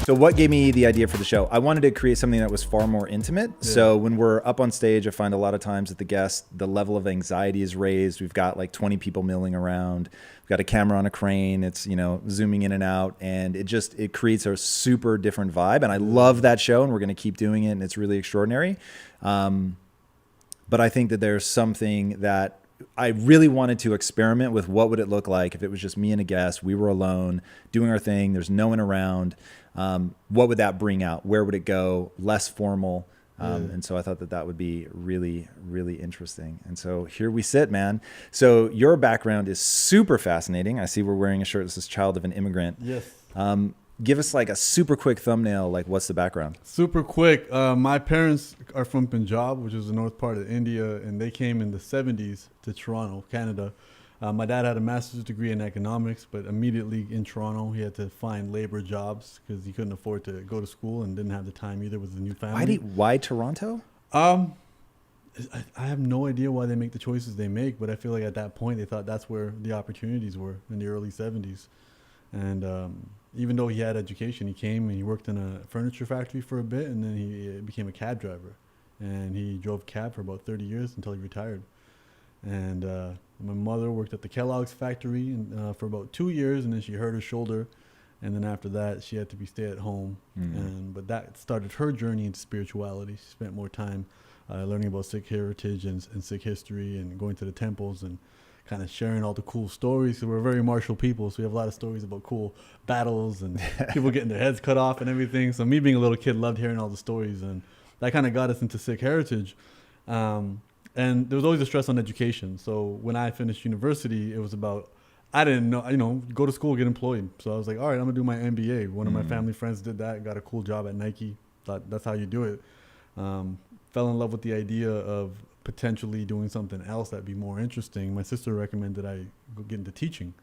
So what gave me the idea for the show? I wanted to create something that was far more intimate. Yeah. So when we're up on stage, I find a lot of times that the level of anxiety is raised. We've got like 20 people milling around. We've got a camera on a crane. It's, zooming in and out. And it creates a super different vibe. And I love that show, and we're going to keep doing it. And it's really extraordinary. But I think that there's something that I really wanted to experiment with. What would it look like if it was just me and a guest? We were alone doing our thing. There's no one around. What would that bring out? Where would it go? Less formal. And so I thought that would be really, really interesting. And so here we sit, man. So your background is super fascinating. I see we're wearing a shirt that says Child of an Immigrant. Yes. Give us like a super quick thumbnail. Like, what's the background? Super quick. My parents are from Punjab, which is the north part of India, and they came in the 70s to Toronto, Canada. My dad had a master's degree in economics, but immediately in Toronto, he had to find labor jobs because he couldn't afford to go to school and didn't have the time either with his new family. Why Toronto? I have no idea why they make the choices they make, but I feel like at that point they thought that's where the opportunities were in the early 70s. And even though he had education, he came and he worked in a furniture factory for a bit, and then he became a cab driver. And he drove cab for about 30 years until he retired. And my mother worked at the Kellogg's factory for about 2 years, and then she hurt her shoulder. And then after that, she had to be stay at home. But that started her journey into spirituality. She spent more time learning about Sikh heritage and Sikh history, and going to the temples and kind of sharing all the cool stories. So we're very martial people, so we have a lot of stories about cool battles and people getting their heads cut off and everything. So me being a little kid loved hearing all the stories, and that kind of got us into Sikh heritage. And there was always a stress on education. So when I finished university, it was about, I didn't know, go to school, get employed. So I was like, all right, I'm gonna do my MBA. One of my family friends did that, got a cool job at Nike. Thought that's how you do it. Fell in love with the idea of potentially doing something else that'd be more interesting. My sister recommended I go get into teaching.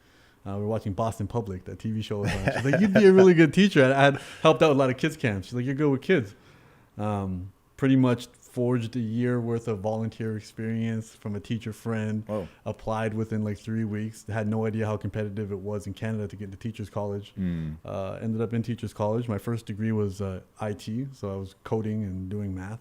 We were watching Boston Public, that TV show was on. She's like, you'd be a really good teacher. I had helped out a lot of kids camps. She's like, you're good with kids. Pretty much forged a year worth of volunteer experience from a teacher friend. Whoa. Applied within like 3 weeks. Had no idea how competitive it was in Canada to get into teachers college. Ended up in teachers college. My first degree was IT, so I was coding and doing math.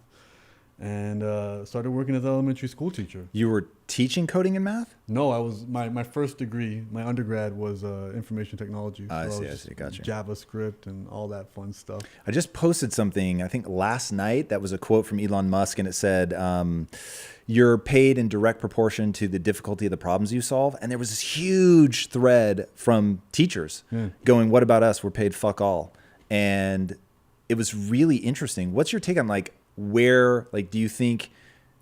And started working as an elementary school teacher. You were teaching coding and math? No, I was my first degree, my undergrad was information technology. So I see, gotcha. JavaScript and all that fun stuff. I just posted something, I think last night, that was a quote from Elon Musk, and it said, you're paid in direct proportion to the difficulty of the problems you solve. And there was this huge thread from teachers going, what about us? We're paid fuck all. And it was really interesting. What's your take on do you think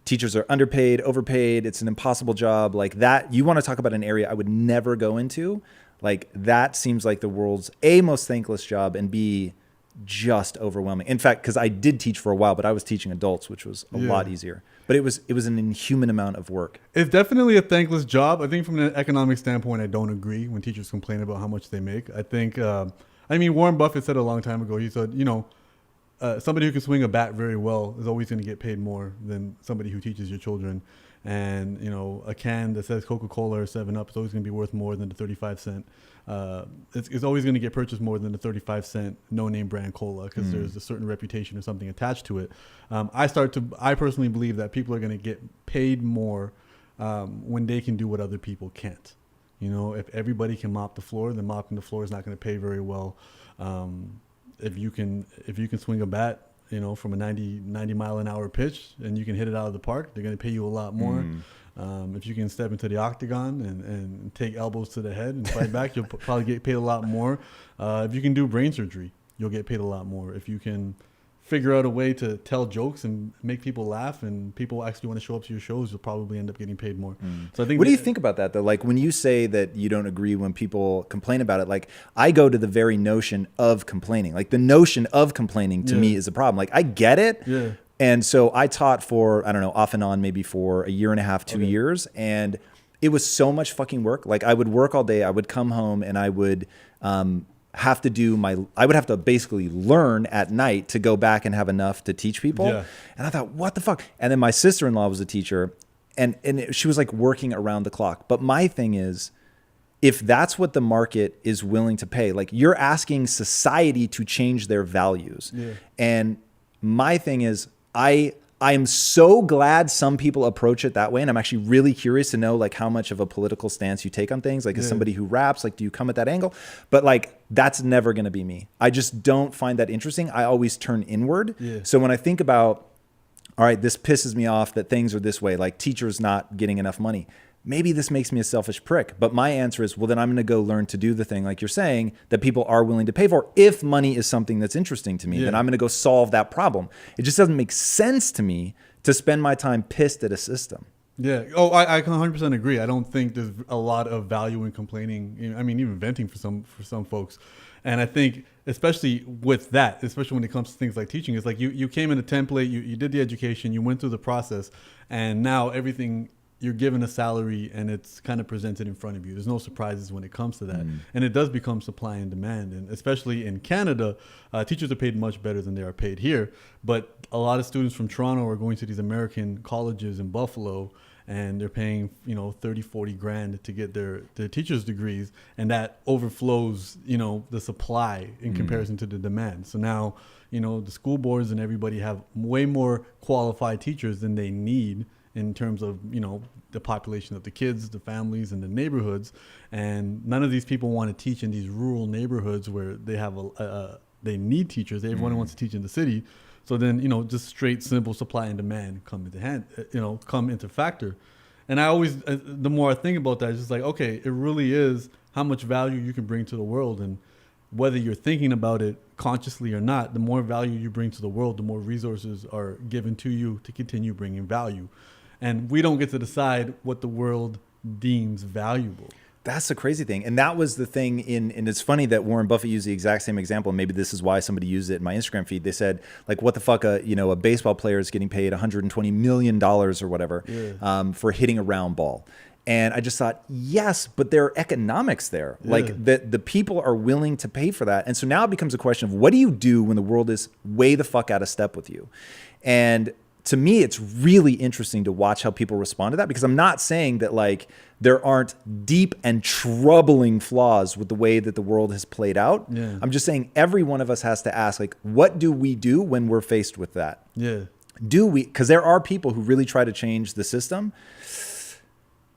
teachers are underpaid, overpaid? It's an impossible job like that. You want to talk about an area I would never go into. Like, that seems like the world's A, most thankless job, and B, just overwhelming. In fact, because I did teach for a while, but I was teaching adults, which was a lot easier. But it was an inhuman amount of work. It's definitely a thankless job. I think from an economic standpoint, I don't agree when teachers complain about how much they make. I think, Warren Buffett said a long time ago, he said, somebody who can swing a bat very well is always going to get paid more than somebody who teaches your children. And, a can that says Coca-Cola or 7-Up is always going to be worth more than the 35-cent. It's always going to get purchased more than the 35-cent no-name brand cola, because there's a certain reputation or something attached to it. I personally believe that people are going to get paid more when they can do what other people can't. If everybody can mop the floor, then mopping the floor is not going to pay very well. If you can swing a bat, from a 90 mile an hour pitch, and you can hit it out of the park, they're going to pay you a lot more. If you can step into the octagon and take elbows to the head and fight back, you'll probably get paid a lot more. If you can do brain surgery, you'll get paid a lot more. If you can figure out a way to tell jokes and make people laugh, and people actually want to show up to your shows, you'll probably end up getting paid more. So I think. What do you think about that though? Like, when you say that you don't agree when people complain about it, like, I go to the very notion of complaining. Like, the notion of complaining to me is a problem. Like, I get it. Yeah. And so I taught for, I don't know, off and on, maybe for a year and a half, 2 years. And it was so much fucking work. Like, I would work all day. I would come home and I would, I would have to basically learn at night to go back and have enough to teach people. Yeah. And I thought, what the fuck? And then my sister-in-law was a teacher, and she was like working around the clock. But my thing is, if that's what the market is willing to pay, like you're asking society to change their values. Yeah. And my thing is, I am so glad some people approach it that way. And I'm actually really curious to know like how much of a political stance you take on things. Like as somebody who raps, like, do you come at that angle? But like, that's never going to be me. I just don't find that interesting. I always turn inward. Yeah. So when I think about, all right, this pisses me off that things are this way, like teachers not getting enough money. Maybe this makes me a selfish prick, but my answer is, well, then I'm going to go learn to do the thing, like you're saying, that people are willing to pay for. If money is something that's interesting to me, then I'm going to go solve that problem. It just doesn't make sense to me to spend my time pissed at a system. Yeah. Oh, I 100% agree. I don't think there's a lot of value in complaining. I mean, even venting for some folks. And I think, especially with that, especially when it comes to things like teaching, it's like you came in a template, you did the education, you went through the process, and now everything, you're given a salary and it's kind of presented in front of you. There's no surprises when it comes to that. And it does become supply and demand. And especially in Canada, teachers are paid much better than they are paid here. But a lot of students from Toronto are going to these American colleges in Buffalo, and they're paying, 30, 40 grand to get their teacher's degrees. And that overflows, the supply in comparison to the demand. So now, the school boards and everybody have way more qualified teachers than they need in terms of, the population of the kids, the families, and the neighborhoods. And none of these people want to teach in these rural neighborhoods where they have they need teachers. Everyone wants to teach in the city. So then, just straight, simple supply and demand come into factor. And I always, the more I think about that, it's just like, okay, it really is how much value you can bring to the world. And whether you're thinking about it consciously or not, the more value you bring to the world, the more resources are given to you to continue bringing value. And we don't get to decide what the world deems valuable. That's the crazy thing. And that was the thing and it's funny that Warren Buffett used the exact same example. And maybe this is why somebody used it in my Instagram feed. They said, like, what the fuck, a baseball player is getting paid $120 million or whatever for hitting a round ball. And I just thought, yes, but there are economics there. Yeah. Like the people are willing to pay for that. And so now it becomes a question of what do you do when the world is way the fuck out of step with you? And to me, it's really interesting to watch how people respond to that, because I'm not saying that like there aren't deep and troubling flaws with the way that the world has played out. Yeah. I'm just saying every one of us has to ask, like, what do we do when we're faced with that? Yeah. Do we? Because there are people who really try to change the system.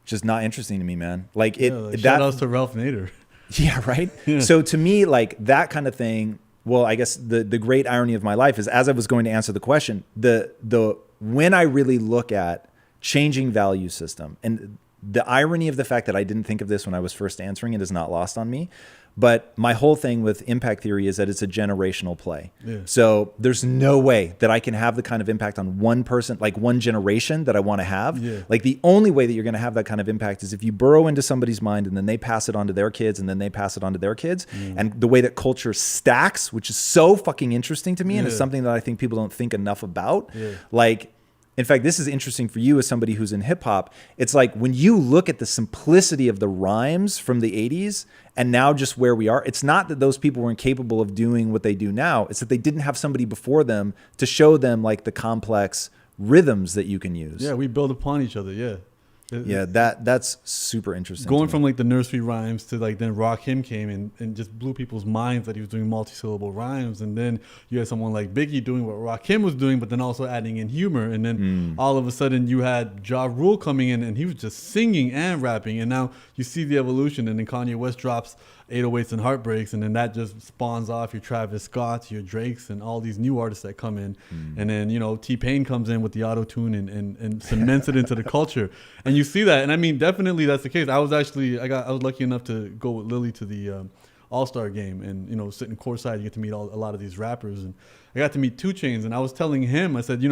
Just not interesting to me, man. Like shout outs to Ralph Nader. Yeah, right. Yeah. So to me, like that kind of thing. Well, I guess the great irony of my life is, as I was going to answer the question, when I really look at changing value system, and the irony of the fact that I didn't think of this when I was first answering it is not lost on me. But my whole thing with impact theory is that it's a generational play. Yeah. So there's no way that I can have the kind of impact on one person, like one generation that I want to have. Yeah. Like the only way that you're going to have that kind of impact is if you burrow into somebody's mind and then they pass it on to their kids and then they pass it on to their kids. And the way that culture stacks, which is so fucking interesting to me. And it's something that I think people don't think enough about. Yeah. Like, in fact, this is interesting for you as somebody who's in hip hop. It's like when you look at the simplicity of the rhymes from the 80s and now just where we are, it's not that those people were incapable of doing what they do now. It's that they didn't have somebody before them to show them like the complex rhythms that you can use. Yeah, we build upon each other. Yeah. Yeah, that's super interesting. Going from like the nursery rhymes to like then Rakim came and just blew people's minds that he was doing multi-syllable rhymes. And then you had someone like Biggie doing what Rakim was doing, but then also adding in humor. And then all of a sudden you had Ja Rule coming in and he was just singing and rapping. And now you see the evolution. And then Kanye West drops 808s and Heartbreaks, and then that just spawns off your Travis Scotts, your Drakes, and all these new artists that come in. And then, T-Pain comes in with the auto-tune and cements it into the culture. And you see that. And I mean, definitely that's the case. I was lucky enough to go with Lily to the All-Star game and, sitting courtside, you get to meet a lot of these rappers. And I got to meet 2 Chainz, and I was telling him, I said,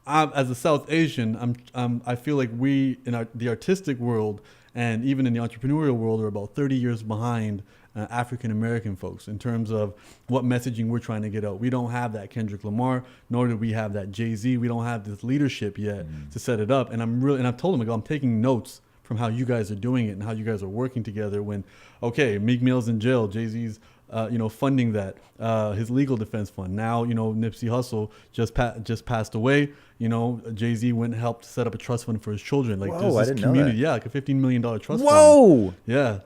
as a South Asian, I feel like we in the artistic world and even in the entrepreneurial world are about 30 years behind African American folks in terms of what messaging we're trying to get out. We don't have that Kendrick Lamar, nor do we have that Jay-Z. We don't have this leadership yet to set it up. And I've told him, I'm taking notes from how you guys are doing it and how you guys are working together. When, okay, Meek Mill's in jail, Jay-Z's funding that, his legal defense fund. Now, Nipsey Hussle just passed away. Jay-Z went and helped set up a trust fund for his children. Like, whoa, there's this community, yeah, like a $15 million trust fund. Whoa! Yeah.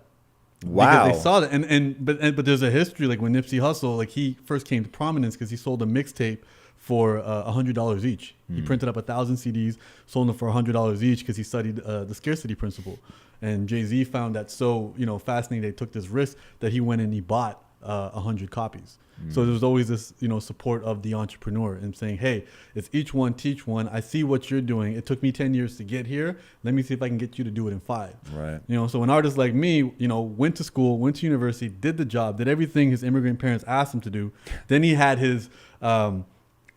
Wow. Because they saw that, but there's a history, like when Nipsey Hussle, like he first came to prominence because he sold a mixtape for $100 each. He printed up 1,000 CDs, sold them for $100 each because he studied the scarcity principle. And Jay-Z found that so fascinating. They took this risk that he went and he bought 100 copies. So there was always this support of the entrepreneur and saying, hey, it's each one teach one. I see what you're doing. It took me 10 years to get here. Let me see if I can get you to do it in 5. Right. So an artist like me, went to school, went to university, did the job, did everything his immigrant parents asked him to do. Then he had his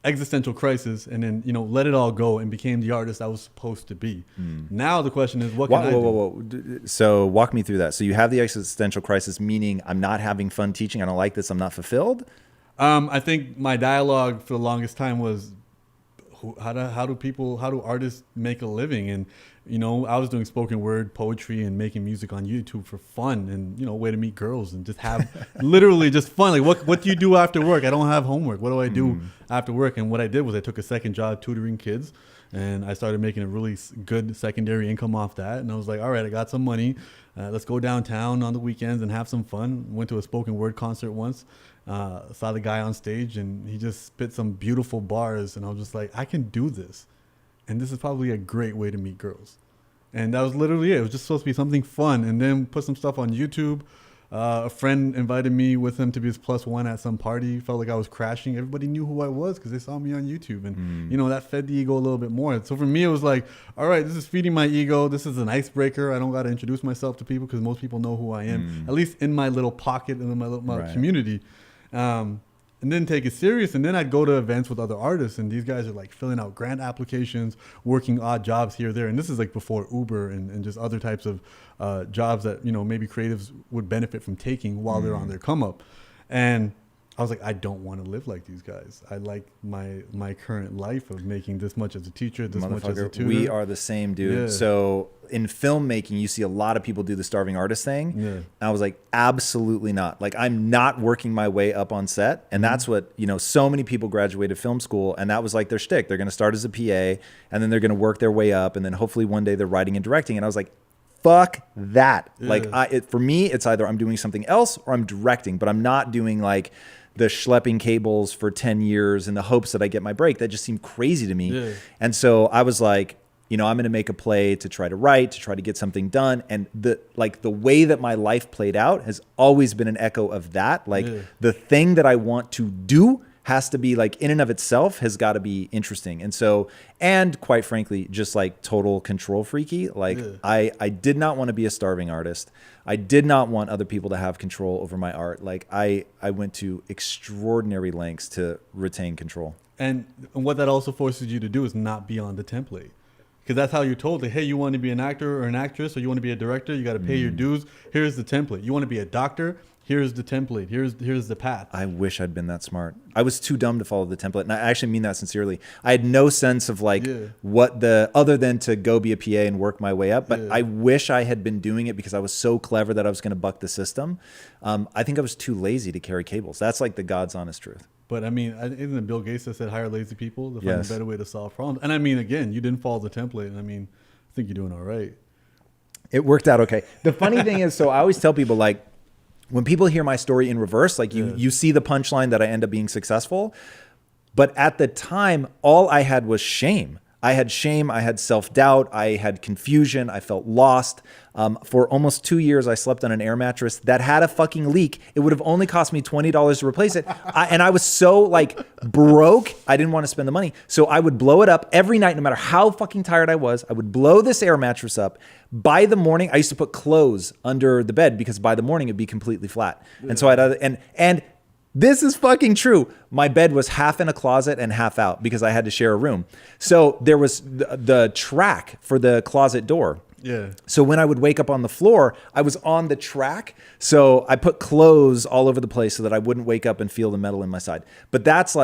existential crisis, and then let it all go and became the artist I was supposed to be. Now the question is, what can I do? Whoa. So walk me through that. So you have the existential crisis, meaning I'm not having fun teaching. I don't like this. I'm not fulfilled. I think my dialogue for the longest time was, how do artists make a living? And I was doing spoken word poetry and making music on YouTube for fun and way to meet girls and just have literally just fun. Like what do you do after work? I don't have homework. What do I do after work? And what I did was I took a second job tutoring kids, and I started making a really good secondary income off that. And I was like, all right, I got some money. Let's go downtown on the weekends and have some fun. Went to a spoken word concert once. Saw the guy on stage and he just spit some beautiful bars, and I was just like, I can do this. And this is probably a great way to meet girls. And that was literally it. It was just supposed to be something fun. And then put some stuff on YouTube. A friend invited me with him to be his +1 at some party. Felt like I was crashing. Everybody knew who I was because they saw me on YouTube. And, that fed the ego a little bit more. So for me, it was like, all right, this is feeding my ego. This is an icebreaker. I don't got to introduce myself to people because most people know who I am, at least in my little pocket and in my little community. And then take it serious. And then I'd go to events with other artists, and these guys are like filling out grant applications, working odd jobs here or there. And this is like before Uber and just other types of jobs that, maybe creatives would benefit from taking while they're on their come up. And I was like, I don't want to live like these guys. I like my current life of making this much as a teacher, this much as a tutor. We are the same, dude. Yeah. So in filmmaking, you see a lot of people do the starving artist thing. Yeah. And I was like, absolutely not. Like, I'm not working my way up on set. And that's what, so many people graduated film school, and that was like their shtick. They're going to start as a PA, and then they're going to work their way up, and then hopefully one day they're writing and directing. And I was like, fuck that. Yeah. Like, for me, it's either I'm doing something else or I'm directing, but I'm not doing like the schlepping cables for 10 years in the hopes that I get my break. That just seemed crazy to me. Yeah. And so I was like, I'm going to make a play to try to write, to try to get something done. And the way that my life played out has always been an echo of that. Like, the thing that I want to do has to be like, in and of itself, has got to be interesting. And so, and quite frankly, just like total control freaky. Like, I did not want to be a starving artist. I did not want other people to have control over my art. Like, I went to extraordinary lengths to retain control. And what that also forces you to do is not be on the template. Because that's how you're told, like, hey, you want to be an actor or an actress, or you want to be a director, you got to pay your dues. Here's the template. You want to be a doctor? Here's the template. Here's the path. I wish I'd been that smart. I was too dumb to follow the template. And I actually mean that sincerely. I had no sense of like other than to go be a PA and work my way up. But I wish I had been doing it because I was so clever that I was going to buck the system. I think I was too lazy to carry cables. That's like the God's honest truth. But I mean, isn't it Bill Gates that said hire lazy people to find a better way to solve problems? And I mean, again, you didn't follow the template. And I mean, I think you're doing all right. It worked out okay. The funny thing is, so I always tell people, like, when people hear my story in reverse, like you see the punchline that I end up being successful. But at the time, all I had was shame. I had shame. I had self-doubt. I had confusion. I felt lost. For almost 2 years, I slept on an air mattress that had a fucking leak. It would have only cost me $20 to replace it. And I was so like broke, I didn't want to spend the money. So I would blow it up every night, no matter how fucking tired I was. I would blow this air mattress up. By the morning, I used to put clothes under the bed because by the morning it'd be completely flat. And so and this is fucking true. My bed was half in a closet and half out because I had to share a room. So there was the track for the closet door. Yeah. So when I would wake up on the floor, I was on the track. So I put clothes all over the place so that I wouldn't wake up and feel the metal in my side. But that's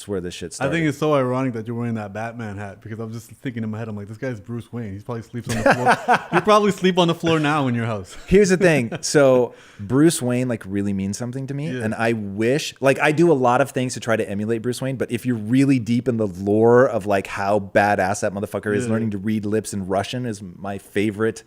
where this shit started. I think it's so ironic that you're wearing that Batman hat because I'm just thinking in my head, I'm like, this guy's Bruce Wayne. He probably sleeps on the floor. You probably sleep on the floor now in your house. Here's the thing. So Bruce Wayne like really means something to me. Yeah. And I wish, like, I do a lot of things to try to emulate Bruce Wayne. But if you're really deep in the lore of like how badass that motherfucker is, learning to read lips in Russian is my favorite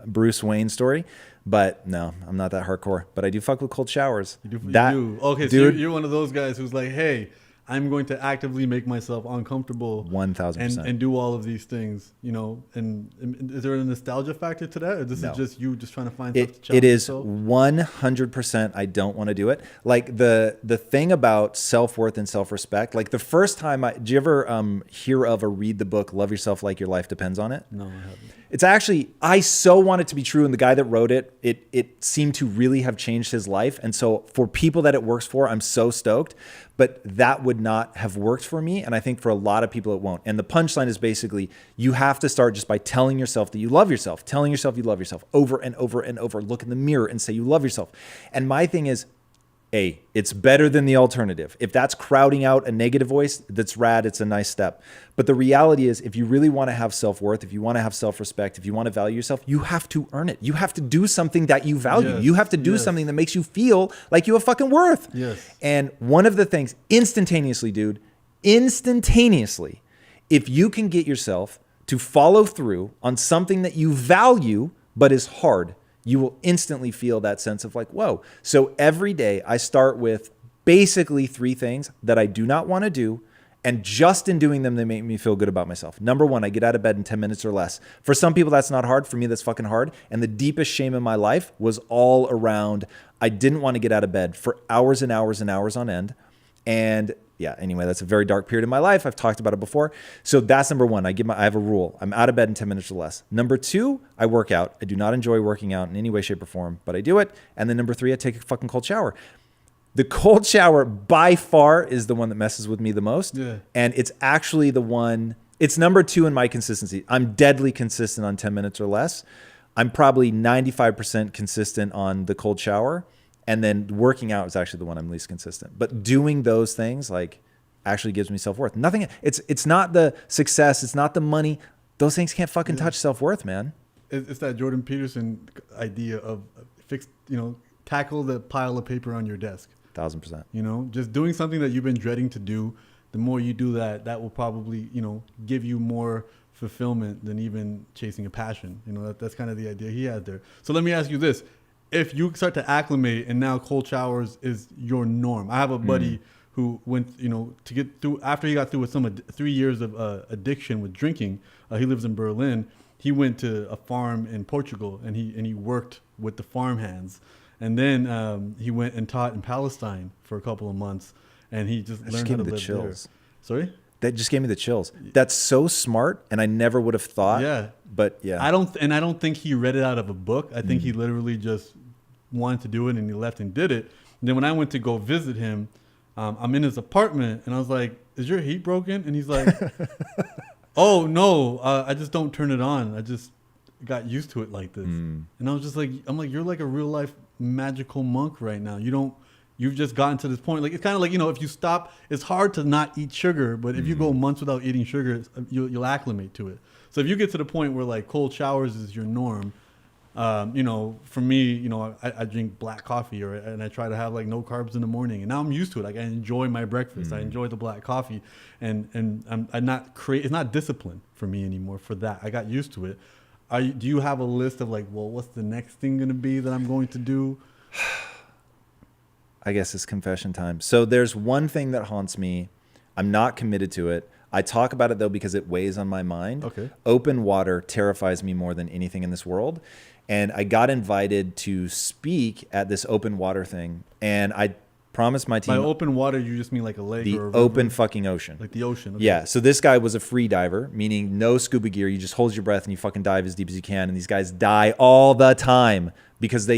Bruce Wayne story. But no, I'm not that hardcore. But I do fuck with cold showers. You do. That, you do. Okay, so dude, you're one of those guys who's like, hey, I'm going to actively make myself uncomfortable 1000%. and do all of these things, you know. And is there a nostalgia factor to that, or this No. is just you just trying to find stuff to It challenge is yourself? 100% I don't want to do it. Like the thing about self-worth and self-respect, like the first time did you ever hear of or read the book Love Yourself Like Your Life Depends on It? No, I haven't. It's actually, I so want it to be true. And the guy that wrote it, it seemed to really have changed his life. And so for people that it works for, I'm so stoked. But that would not have worked for me. And I think for a lot of people, it won't. And the punchline is basically, you have to start just by telling yourself that you love yourself, telling yourself you love yourself over and over and over. Look in the mirror and say you love yourself. And my thing is, A, it's better than the alternative. If that's crowding out a negative voice, that's rad. It's a nice step. But the reality is, if you really want to have self-worth, if you want to have self-respect, if you want to value yourself, you have to earn it. You have to do something that you value. Yes, You have to do yes. something that makes you feel like you have fucking worth. Yes. And one of the things, instantaneously, dude, instantaneously, if you can get yourself to follow through on something that you value but is hard, you will instantly feel that sense of like, whoa. So every day I start with basically 3 things that I do not want to do. And just in doing them, they make me feel good about myself. Number 1, I get out of bed in 10 minutes or less. For some people, that's not hard. For me, that's fucking hard. And the deepest shame in my life was all around, I didn't want to get out of bed for hours and hours and hours on end. And yeah, anyway, that's a very dark period in my life. I've talked about it before. So that's number 1. I have a rule. I'm out of bed in 10 minutes or less. Number 2, I work out. I do not enjoy working out in any way, shape, or form, but I do it. And then number 3, I take a fucking cold shower. The cold shower by far is the one that messes with me the most. Yeah. And it's actually the one, it's number 2 in my consistency. I'm deadly consistent on 10 minutes or less. I'm probably 95% consistent on the cold shower. And then working out is actually the one I'm least consistent. But doing those things like actually gives me self-worth. Nothing, it's not the success, it's not the money. Those things can't fucking touch self-worth, man. It's that Jordan Peterson idea of tackle the pile of paper on your desk. 1000%. You know, just doing something that you've been dreading to do. The more you do that, that will probably, give you more fulfillment than even chasing a passion. You know, that's kind of the idea he had there. So let me ask you this. If you start to acclimate and now cold showers is your norm. I have a buddy who went, to get through, after he got through with 3 years of addiction with drinking, he lives in Berlin. He went to a farm in Portugal and he worked with the farm hands. And then he went and taught in Palestine for a couple of months, and he just learned how to live chills. there. Sorry? That just gave me the chills. That's so smart, and I never would have thought. Yeah. But yeah. I don't think he read it out of a book. I think he literally just wanted to do it, and he left and did it. And then when I went to go visit him, I'm in his apartment, and I was like, "Is your heat broken?" And he's like, "Oh no, I just don't turn it on. I just got used to it like this." And I was just like, "You're like a real life magical monk right now. You've just gotten to this point. Like, it's kind of like, if you stop, it's hard to not eat sugar, but if you go months without eating sugar, you'll acclimate to it. So if you get to the point where like cold showers is your norm, for me, I drink black coffee and I try to have like no carbs in the morning, and now I'm used to it. Like, I enjoy my breakfast. I enjoy the black coffee, and I'm not it's not discipline for me anymore for that. I got used to it. Do you have a list of like, well, what's the next thing going to be that I'm going to do? I guess it's confession time. So there's one thing that haunts me. I'm not committed to it. I talk about it though because it weighs on my mind. Okay. Open water terrifies me more than anything in this world. And I got invited to speak at this open water thing. And I promised my team. By open water, you just mean like a lake the or a river? open fucking ocean. Like the ocean. Okay. Yeah. So this guy was a free diver, meaning no scuba gear. You just hold your breath and you fucking dive as deep as you can. And these guys die all the time because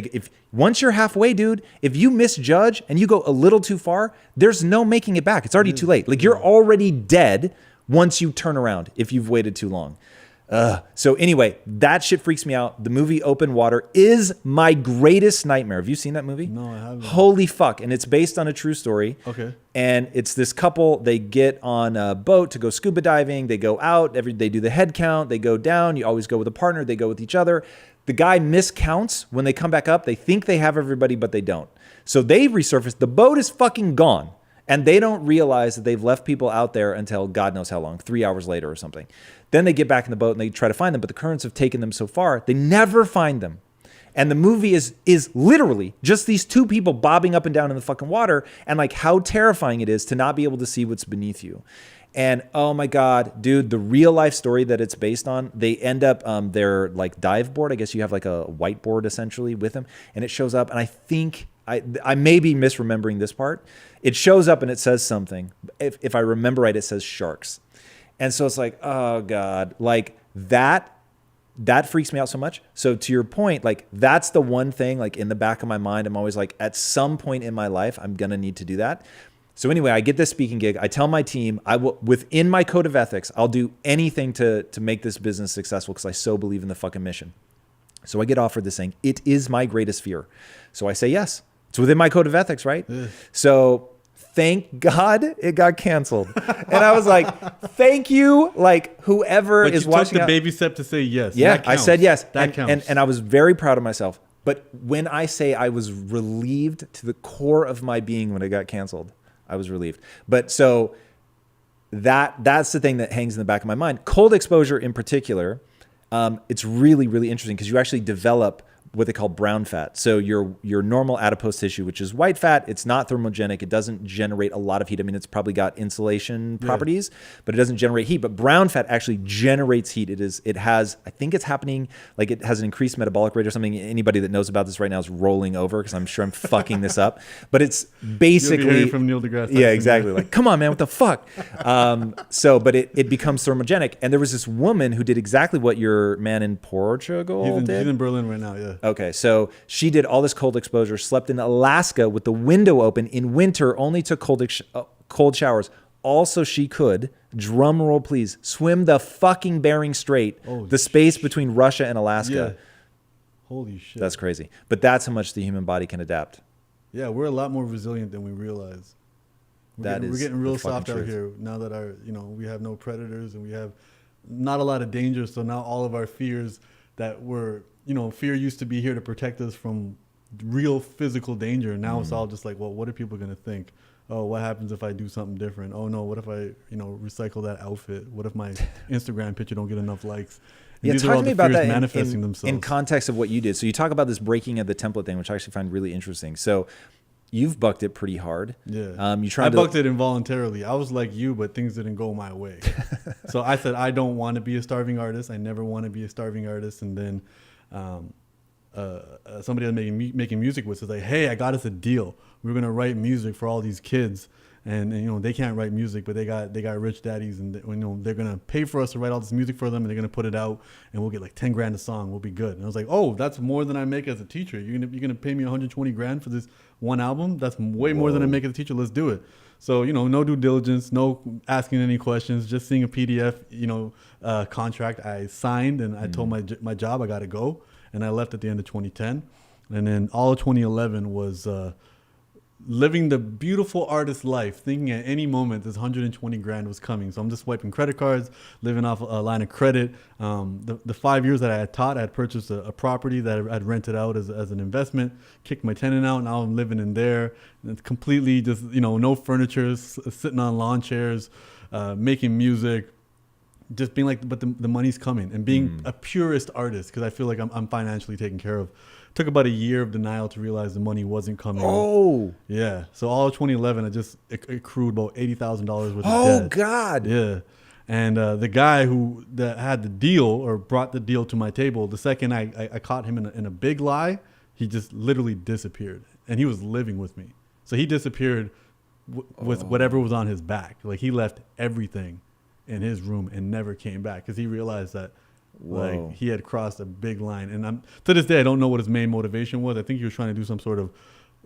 once you're halfway, dude, if you misjudge and you go a little too far, there's no making it back. It's already too late. Like, you're already dead once you turn around if you've waited too long. So anyway, that shit freaks me out. The movie Open Water is my greatest nightmare. Have you seen that movie? No, I haven't. Holy fuck. And it's based on a true story. Okay. And it's this couple, they get on a boat to go scuba diving. They go out, they do the head count. They go down. You always go with a partner. They go with each other. The guy miscounts. When they come back up, they think they have everybody, but they don't. So they resurface. The boat is fucking gone. And they don't realize that they've left people out there until God knows how long, 3 hours later or something. Then they get back in the boat and they try to find them, but the currents have taken them so far, they never find them. And the movie is literally just these two people bobbing up and down in the fucking water, and like how terrifying it is to not be able to see what's beneath you. And oh my God, dude, the real life story that it's based on, they end up, their like dive board, I guess you have like a whiteboard essentially with them, and it shows up. And I think I may be misremembering this part. It shows up and it says something. If I remember right, it says sharks. And so it's like, oh God, like that freaks me out so much. So to your point, like that's the one thing like in the back of my mind, I'm always like, at some point in my life, I'm going to need to do that. So anyway, I get this speaking gig. I tell my team, I will, within my code of ethics, I'll do anything to make this business successful because I so believe in the fucking mission. So I get offered this thing. It is my greatest fear. So I say yes. It's within my code of ethics, right? So thank God it got canceled. And I was like, thank you, like whoever But is you watching. took the baby step to say yes. Yeah, That I counts. said yes. That counts. And I was very proud of myself. But when I say I was relieved to the core of my being when it got canceled, I was relieved. But so that's the thing that hangs in the back of my mind. Cold exposure in particular, it's really, really interesting because you actually develop what they call brown fat. So your normal adipose tissue, which is white fat, it's not thermogenic. It doesn't generate a lot of heat. I mean, it's probably got insulation properties, but it doesn't generate heat. But brown fat actually generates heat. It has, I think it's happening, like it has an increased metabolic rate or something. Anybody that knows about this right now is rolling over because I'm sure I'm fucking this up. But it's basically You'll be hearing from Neil deGrasse Tyson. Yeah, exactly. Like, come on, man, what the fuck? But it becomes thermogenic. And there was this woman who did exactly what your man in Portugal did. He's in Berlin right now, yeah. Okay, so she did all this cold exposure, slept in Alaska with the window open in winter, only took cold showers. Also, she could, drum roll please, swim the fucking Bering Strait, the space between Russia and Alaska. Yeah. Holy shit. That's crazy. But that's how much the human body can adapt. Yeah, we're a lot more resilient than we realize. We're getting real soft out here now that we have no predators and we have not a lot of danger. So now all of our fears that were, fear used to be here to protect us from real physical danger. Now it's all just like, well, what are people going to think? Oh, what happens if I do something different? Oh no, what if I, recycle that outfit? What if my Instagram picture don't get enough likes? And these are talk all to me the about fears that manifesting themselves. in context of what you did. So you talk about this breaking of the template thing, which I actually find really interesting. So you've bucked it pretty hard. Yeah. I bucked it involuntarily. I was like you, but things didn't go my way. So I said, I don't want to be a starving artist. I never want to be a starving artist. And then somebody I'm making music with says like, hey, I got us a deal. We're going to write music for all these kids. And they can't write music, but they got rich daddies, and they're gonna pay for us to write all this music for them, and they're gonna put it out, and we'll get like 10 grand a song. We'll be good. And I was like, oh, that's more than I make as a teacher. You're gonna pay me 120 grand for this one album? That's way more than I make as a teacher. Let's do it. So no due diligence, no asking any questions, just seeing a PDF, contract. I signed, and I told my job I got to go, and I left at the end of 2010, and then all of 2011 was. Living the beautiful artist life, thinking at any moment this 120 grand was coming. So I'm just swiping credit cards, living off a line of credit. The 5 years that I had taught, I had purchased a property that I'd rented out as an investment, kicked my tenant out. Now I'm living in there. And it's completely just, no furniture, sitting on lawn chairs, making music, just being like, but the money's coming, and being a purist artist because I feel like I'm financially taken care of. Took about a year of denial to realize the money wasn't coming. Oh, yeah. So all of 2011, I just accrued about $80,000 worth of debt. Oh God. Yeah. And the guy that had the deal or brought the deal to my table, the second I caught him in a big lie, he just literally disappeared. And he was living with me. So he disappeared with whatever was on his back. Like he left everything in his room and never came back because he realized that like he had crossed a big line. And to this day, I don't know what his main motivation was. I think he was trying to do some sort of,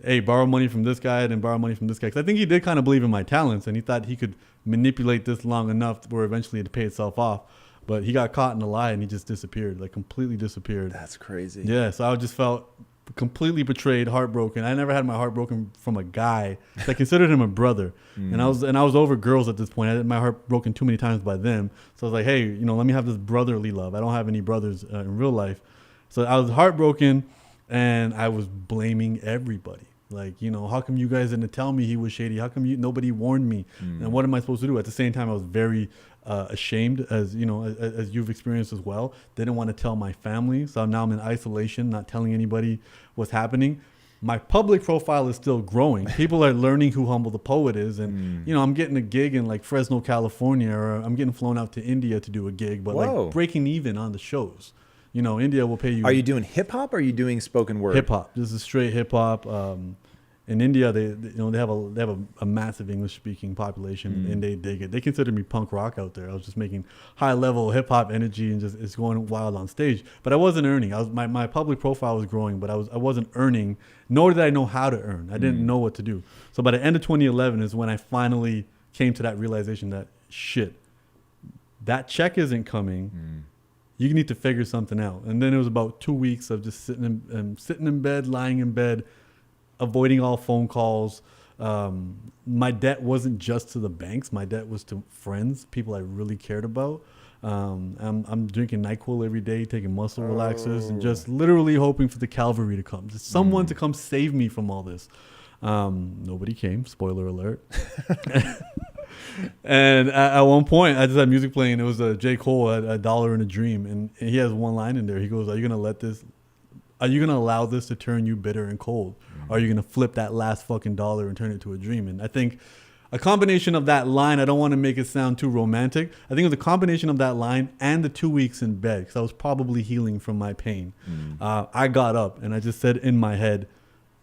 hey, borrow money from this guy, then borrow money from this guy. Because I think he did kind of believe in my talents, and he thought he could manipulate this long enough where eventually it'd pay itself off. But he got caught in a lie, and he just disappeared, like completely disappeared. That's crazy. Yeah, so I just felt completely betrayed, heartbroken. I never had my heart broken from a guy. So I considered him a brother, and I was over girls at this point. I had my heart broken too many times by them. So I was like, hey, let me have this brotherly love. I don't have any brothers in real life, so I was heartbroken, and I was blaming everybody. Like, you know, how come you guys didn't tell me he was shady? How come nobody warned me? And what am I supposed to do? At the same time, I was very ashamed, as you know, as you've experienced as well. Didn't want to tell my family, so now I'm in isolation, not telling anybody what's happening. My public profile is still growing. People are learning who Humble the Poet is, and you know, I'm getting a gig in like Fresno, California, or I'm getting flown out to India to do a gig, but Whoa. like breaking even on the shows. You know, India will pay you. Are you doing hip hop or are you doing spoken word? Hip hop? This is straight hip hop. In India, they have a massive English speaking population, and they dig it. They consider me punk rock out there. I was just making high level hip hop energy and just it's going wild on stage. But I wasn't earning. My public profile was growing, but I wasn't earning. Nor did I know how to earn. I didn't know what to do. So by the end of 2011 is when I finally came to that realization that shit, that check isn't coming. You need to figure something out. And then it was about 2 weeks of just sitting in bed, lying in bed, avoiding all phone calls. My debt wasn't just to the banks. My debt was to friends, people I really cared about. I'm drinking NyQuil every day, taking muscle relaxers, and just literally hoping for the cavalry to come. Just someone to come save me from all this. Nobody came. Spoiler alert. And at one point, I just had music playing. It was J. Cole at $1 in a Dream. And he has one line in there. He goes, Are you going to allow this to turn you bitter and cold? Or are you going to flip that last fucking dollar and turn it to a dream? And I think a combination of that line, I don't want to make it sound too romantic. I think it was a combination of that line and the 2 weeks in bed, because I was probably healing from my pain. I got up and I just said in my head,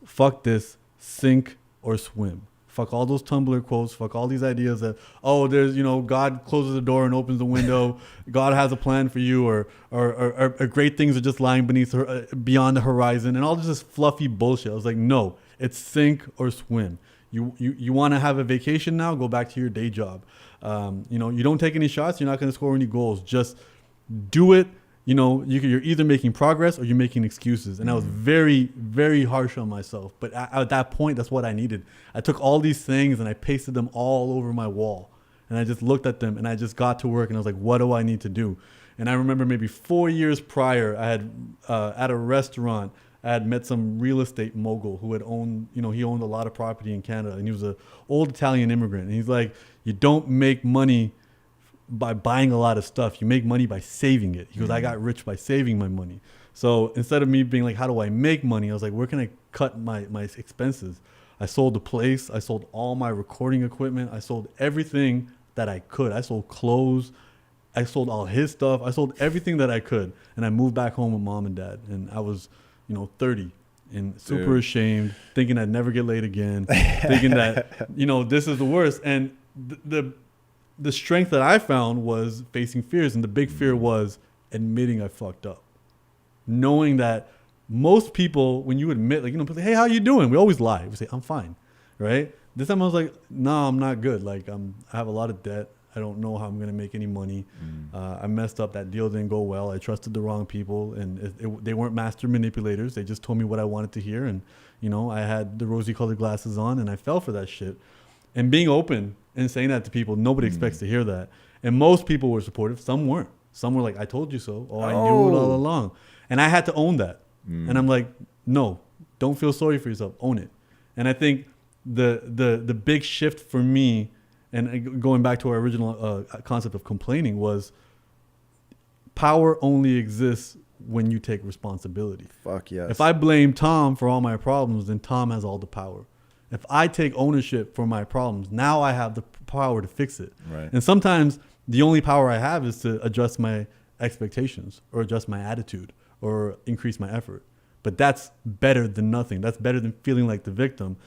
fuck this, sink or swim. Fuck all those Tumblr quotes. Fuck all these ideas that, oh, there's, you know, God closes the door and opens the window. God has a plan for you, or great things are just lying beyond the horizon, and all this fluffy bullshit. I was like, no, it's sink or swim. You want to have a vacation now? Go back to your day job. You know, you don't take any shots. You're not going to score any goals. Just do it. You know, you're either making progress or you're making excuses. And I was very, very harsh on myself. But at that point, that's what I needed. I took all these things and I pasted them all over my wall. And I just looked at them and I just got to work and I was like, what do I need to do? And I remember maybe 4 years prior, I had at a restaurant, I had met some real estate mogul who had owned, you know, he owned a lot of property in Canada. And he was an old Italian immigrant. And he's like, you don't make money by buying a lot of stuff. You make money by saving it. He goes, I got rich by saving my money. So instead of me being like, how do I make money? I was like, where can I cut my expenses? I sold the place. I sold all my recording equipment. I sold everything that I could. I sold clothes. I sold all his stuff. I sold everything that I could. And I moved back home with mom and dad. And I was, you know, 30 and super ashamed, thinking I'd never get laid again, thinking that, you know, this is the worst. And the strength that I found was facing fears. And the big fear was admitting I fucked up. Knowing that most people, when you admit, like, you know, people say, hey, how you doing? We always lie. We say, I'm fine. Right? This time I was like, no, I'm not good. Like, I have a lot of debt. I don't know how I'm going to make any money. I messed up. That deal didn't go well. I trusted the wrong people, and they weren't master manipulators. They just told me what I wanted to hear. And, you know, I had the rosy colored glasses on and I fell for that shit. And being open and saying that to people, nobody expects to hear that. And most people were supportive. Some weren't. Some were like, I told you so. Oh, I knew it all along. And I had to own that. And I'm like, no, don't feel sorry for yourself. Own it. And I think the big shift for me, and going back to our original concept of complaining, was power only exists when you take responsibility. Fuck yes. If I blame Tom for all my problems, then Tom has all the power. If I take ownership for my problems, now I have the power to fix it. Right. And sometimes the only power I have is to adjust my expectations or adjust my attitude or increase my effort. But that's better than nothing. That's better than feeling like the victim.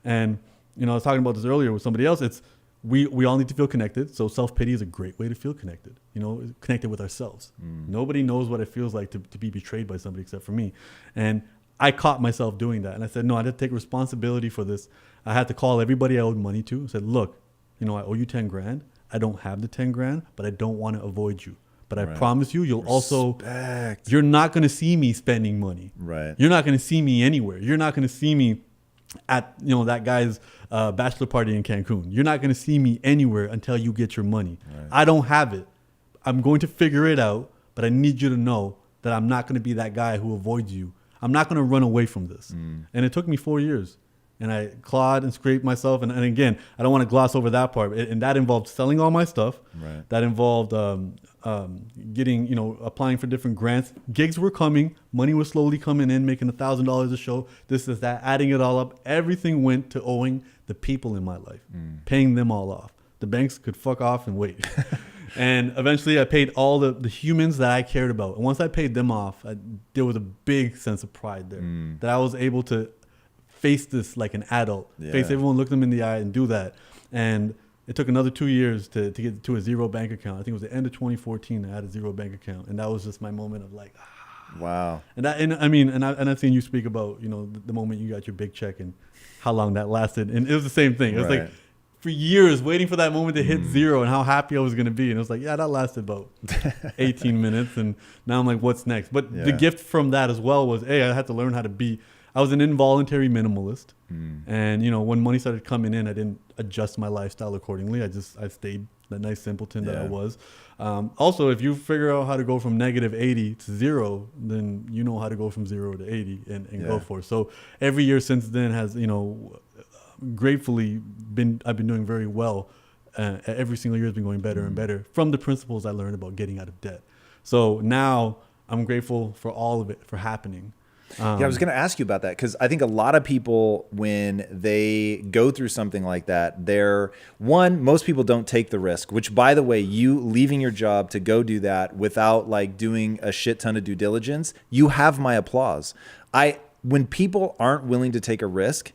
And, you know, I was talking about this earlier with somebody else. It's we all need to feel connected. So self-pity is a great way to feel connected, you know, connected with ourselves. Nobody knows what it feels like to be betrayed by somebody except for me. And I caught myself doing that. And I said, no, I had to take responsibility for this. I had to call everybody I owed money to. I said, look, you know, I owe you 10 grand. I don't have the 10 grand, but I don't want to avoid you. But I promise you, you'll you're not going to see me spending money. Right. You're not going to see me anywhere. You're not going to see me at, you know, that guy's bachelor party in Cancun. You're not going to see me anywhere until you get your money. Right. I don't have it. I'm going to figure it out, but I need you to know that I'm not going to be that guy who avoids you. I'm not going to run away from this. And it took me 4 years. and I clawed and scraped myself. And again, I don't want to gloss over that part. And that involved selling all my stuff. Right. That involved getting, applying for different grants. Gigs were coming. Money was slowly coming in, making $1,000 a show. This is that. Adding it all up, everything went to owing the people in my life, paying them all off. The banks could fuck off and wait. And eventually I paid all the humans that I cared about. And once I paid them off, there was a big sense of pride there that I was able to face this like an adult, face everyone, look them in the eye and do that. And it took another 2 years to get to a zero bank account. I think it was the end of 2014. I had a zero bank account. And that was just my moment of like, wow. And I've seen you speak about, the moment you got your big check and how long that lasted. And it was the same thing. It was like for years waiting for that moment to hit zero and how happy I was going to be. And it was like, yeah, that lasted about 18 minutes. And now I'm like, what's next? But the gift from that as well was, I had to learn how to be, I was an involuntary minimalist. And, when money started coming in, I didn't adjust my lifestyle accordingly. I stayed that nice simpleton that I was. Also, if you figure out how to go from negative 80 to zero, then you know how to go from 0 to 80 and go for it. So every year since then has, gratefully I've been doing very well. Every single year has been going better and better from the principles I learned about getting out of debt. So now I'm grateful for all of it, for happening. I was going to ask you about that because I think a lot of people, when they go through something like that, most people don't take the risk, which, by the way, you leaving your job to go do that without like doing a shit ton of due diligence, you have my applause. When people aren't willing to take a risk,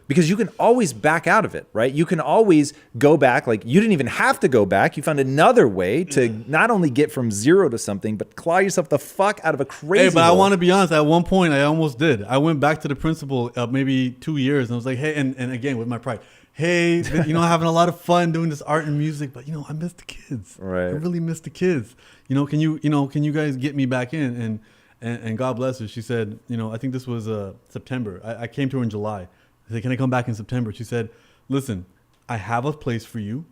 because you can always back out of it, right? You can always go back. Like you didn't even have to go back. You found another way to not only get from zero to something, but claw yourself the fuck out of a crazy Hey, but hole. I want to be honest. At one point, I almost did. I went back to the principal maybe 2 years, and I was like, hey, and again with my pride, hey, having a lot of fun doing this art and music, but I miss the kids. Right. I really miss the kids. Can you guys get me back in? And God bless her. She said, I think this was September. I came to her in July. I said, can I come back in September? She said, listen, I have a place for you,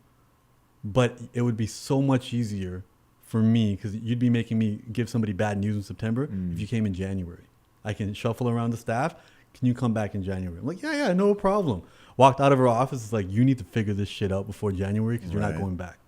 but it would be so much easier for me because you'd be making me give somebody bad news in September if you came in January. I can shuffle around the staff. Can you come back in January? I'm like, yeah, no problem. Walked out of her office. It's like, you need to figure this shit out before January because you're not going back.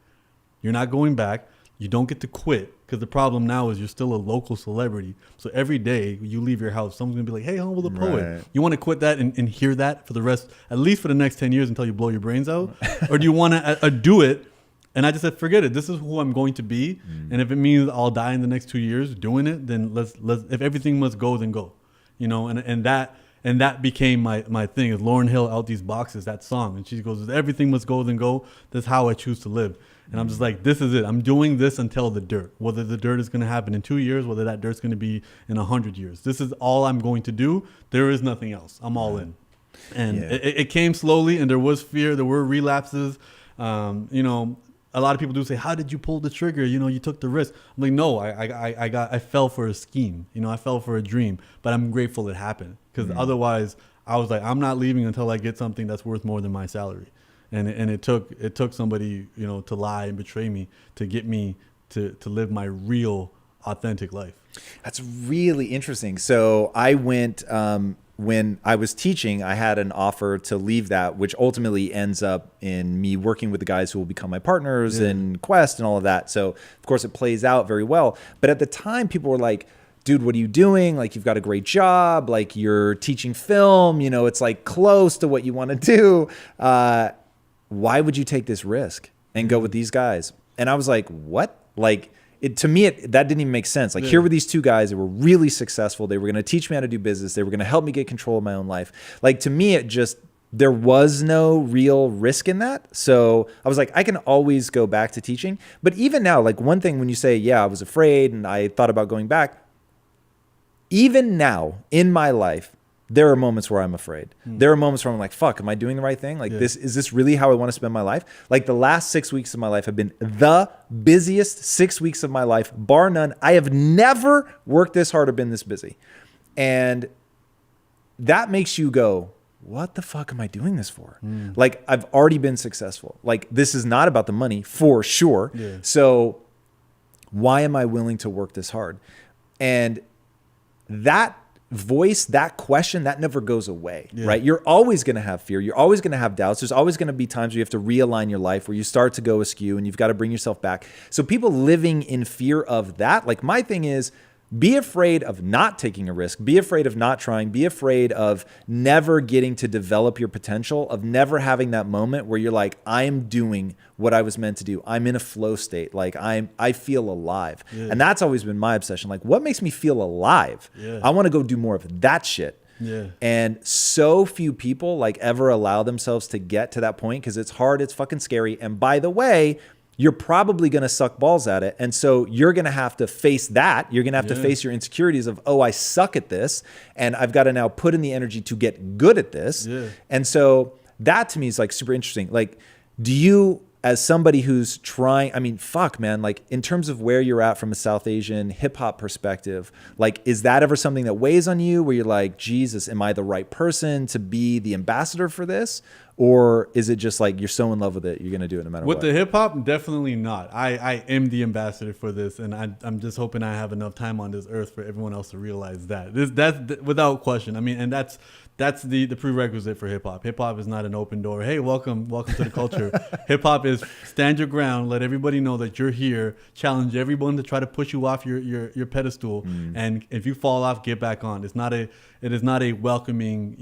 You're not going back. You don't get to quit because the problem now is you're still a local celebrity. So every day you leave your house, someone's going to be like, hey, Humble the Poet. Right. You want to quit that and hear that for the rest, at least for the next 10 years until you blow your brains out? Or do you want to do it? And I just said, forget it. This is who I'm going to be. And if it means I'll die in the next 2 years doing it, then let's if everything must go, then go. And that became my thing. Is Lauryn Hill Out These Boxes, that song. And she goes, everything must go, then go. That's how I choose to live. And I'm just like, this is it. I'm doing this until the dirt. Whether the dirt is going to happen in 2 years, whether that dirt's going to be in 100 years. This is all I'm going to do. There is nothing else. I'm all in. And it came slowly, and there was fear. There were relapses. A lot of people do say, how did you pull the trigger? You took the risk. I'm like, no, I fell for a scheme. I fell for a dream. But I'm grateful it happened because otherwise I was like, I'm not leaving until I get something that's worth more than my salary. And it took somebody, to lie and betray me to get me to live my real, authentic life. That's really interesting. So I went, when I was teaching, I had an offer to leave that, which ultimately ends up in me working with the guys who will become my partners in Quest and all of that. So of course it plays out very well. But at the time people were like, dude, what are you doing? Like, you've got a great job. Like, you're teaching film, it's like close to what you want to do. Why would you take this risk and go with these guys? And I was like, what? Like, to me, that didn't even make sense. Like, here were these two guys that were really successful. They were going to teach me how to do business. They were going to help me get control of my own life. Like, to me, there was no real risk in that. So I was like, I can always go back to teaching. But even now, like, one thing when you say, yeah, I was afraid and I thought about going back, even now in my life, there are moments where I'm afraid. There are moments where I'm like, fuck, am I doing the right thing? Like, is this really how I want to spend my life? Like, the last 6 weeks of my life have been the busiest 6 weeks of my life, bar none. I have never worked this hard or been this busy. And that makes you go, what the fuck am I doing this for? Like, I've already been successful. Like, this is not about the money for sure. So why am I willing to work this hard? And that voice that question, that never goes away, Yeah. right? You're always going to have fear. You're always going to have doubts. There's always going to be times where you have to realign your life, where you start to go askew and you've got to bring yourself back. So people living in fear of that, like my thing is, be afraid of not taking a risk. Be afraid of not trying. Be afraid of never getting to develop your potential, of never having that moment where you're like, I am doing what I was meant to do. I'm in a flow state. Like I feel alive. Yeah. And that's always been my obsession. Like, what makes me feel alive? Yeah. I want to go do more of that shit. Yeah. And so few people like ever allow themselves to get to that point because it's hard. It's fucking scary. And by the way, you're probably going to suck balls at it. And so you're going to have to face that. You're going to have to face your insecurities of, oh, I suck at this. And I've got to now put in the energy to get good at this. Yeah. And so that to me is like super interesting. Like, do you, as somebody who's trying, I mean, fuck, man, like in terms of where you're at from a South Asian hip hop perspective, like, is that ever something that weighs on you where you're like, Jesus, am I the right person to be the ambassador for this? Or is it just like you're so in love with it, you're going to do it no matter what? With the hip hop, definitely not. I am the ambassador for this, and I'm just hoping I have enough time on this earth for everyone else to realize that. That's without question. I mean, and that's the prerequisite for hip hop. Hip hop is not an open door. Hey, welcome to the culture. Hip hop is stand your ground, let everybody know that you're here, challenge everyone to try to push you off your pedestal, and if you fall off, get back on. It is not a welcoming,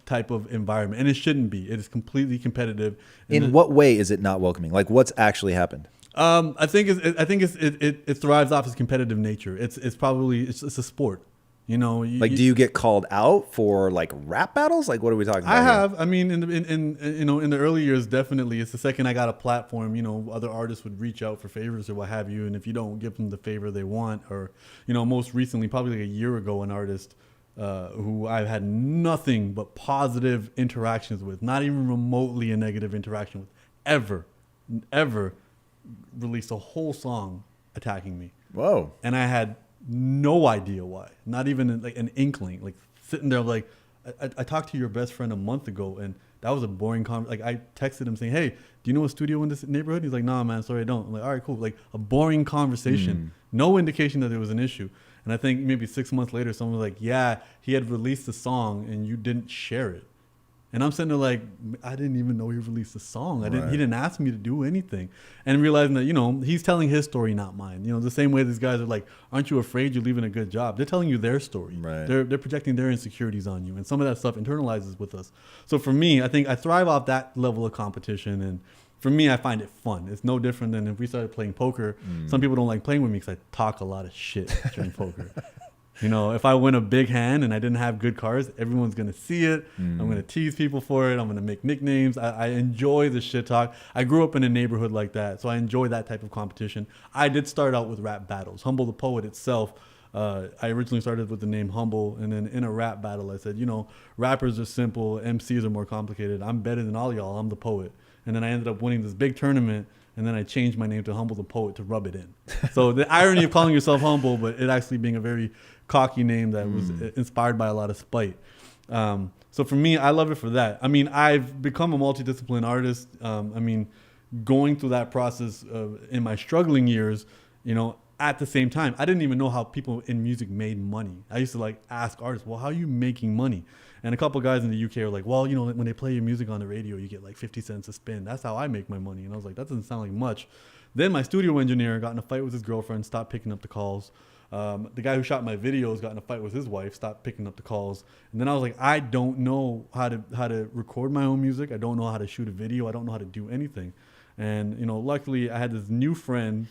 type of environment, and it shouldn't be. It is completely competitive. In what way is it not welcoming? Like, what's actually happened? I think it thrives off its competitive nature. It's a sport. Do you get called out for like rap battles? Like, what are we talking about? I have. I mean, in the early years, definitely. It's the second I got a platform, other artists would reach out for favors or what have you, and if you don't give them the favor they want, or most recently, probably like a year ago, an artist who I've had nothing but positive interactions with, not even remotely a negative interaction with, ever released a whole song attacking me. Whoa. And I had no idea why, not even like an inkling, like sitting there like, I talked to your best friend a month ago and that was a boring conversation. Like I texted him saying, hey, do you know a studio in this neighborhood? He's like, nah, man, sorry, I don't. I'm like, all right, cool. Like a boring conversation, no indication that there was an issue. And I think maybe 6 months later, someone was like, yeah, he had released a song and you didn't share it. And I'm sitting there like, I didn't even know he released a song. He didn't ask me to do anything. And realizing that, he's telling his story, not mine. The same way these guys are like, aren't you afraid you're leaving a good job? They're telling you their story. Right. They're projecting their insecurities on you. And some of that stuff internalizes with us. So for me, I think I thrive off that level of competition. And for me, I find it fun. It's no different than if we started playing poker. Some people don't like playing with me because I talk a lot of shit during poker. If I win a big hand and I didn't have good cards, everyone's going to see it. I'm going to tease people for it. I'm going to make nicknames. I enjoy the shit talk. I grew up in a neighborhood like that, so I enjoy that type of competition. I did start out with rap battles. Humble the Poet itself, I originally started with the name Humble, and then in a rap battle, I said, rappers are simple, MCs are more complicated. I'm better than all y'all. I'm the poet. And then I ended up winning this big tournament. And then I changed my name to Humble the Poet to rub it in. So the irony of calling yourself humble, but it actually being a very cocky name that was inspired by a lot of spite. So for me, I love it for that. I mean, I've become a multidisciplinary artist. Going through that process in my struggling years, at the same time, I didn't even know how people in music made money. I used to ask artists, well, how are you making money? And a couple of guys in the UK are like, well, when they play your music on the radio, you get like 50 cents a spin. That's how I make my money. And I was like, that doesn't sound like much. Then my studio engineer got in a fight with his girlfriend, stopped picking up the calls. The guy who shot my videos got in a fight with his wife, stopped picking up the calls. And then I was like, I don't know how to record my own music. I don't know how to shoot a video. I don't know how to do anything. And, luckily I had this new friend,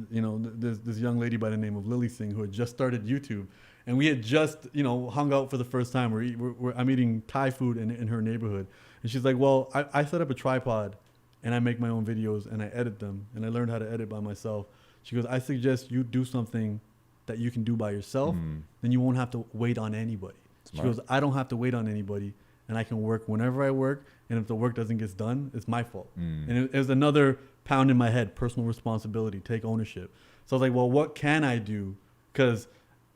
this young lady by the name of Lily Singh who had just started YouTube. And we had just, hung out for the first time. I'm eating Thai food in her neighborhood. And she's like, well, I set up a tripod and I make my own videos and I edit them. And I learned how to edit by myself. She goes, I suggest you do something that you can do by yourself. Then you won't have to wait on anybody. Smart. She goes, I don't have to wait on anybody. And I can work whenever I work. And if the work doesn't get done, it's my fault. And it was another pound in my head, personal responsibility, take ownership. So I was like, well, what can I do? Because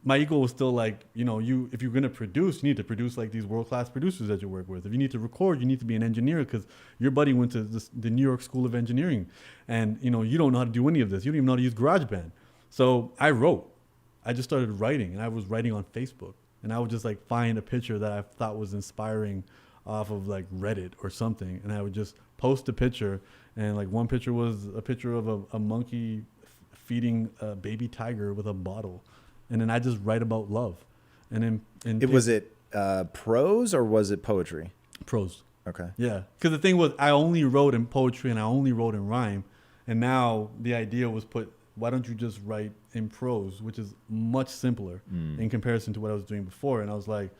my ego was still like, if you're going to produce, you need to produce like these world-class producers that you work with. If you need to record, you need to be an engineer because your buddy went to the New York School of Engineering. And, you don't know how to do any of this. You don't even know how to use GarageBand. So I just started writing, and I was writing on Facebook. and I would just like find a picture that I thought was inspiring off of like Reddit or something, and I would just post a picture. And like one picture was a picture of a monkey feeding a baby tiger with a bottle, and then I just write about love. And then Was it prose or was it poetry? prose. Okay. Yeah, because the thing was, I only wrote in poetry and I only wrote in rhyme, and now the idea was why don't you just write in prose, which is much simpler in comparison to what I was doing before. And I was like,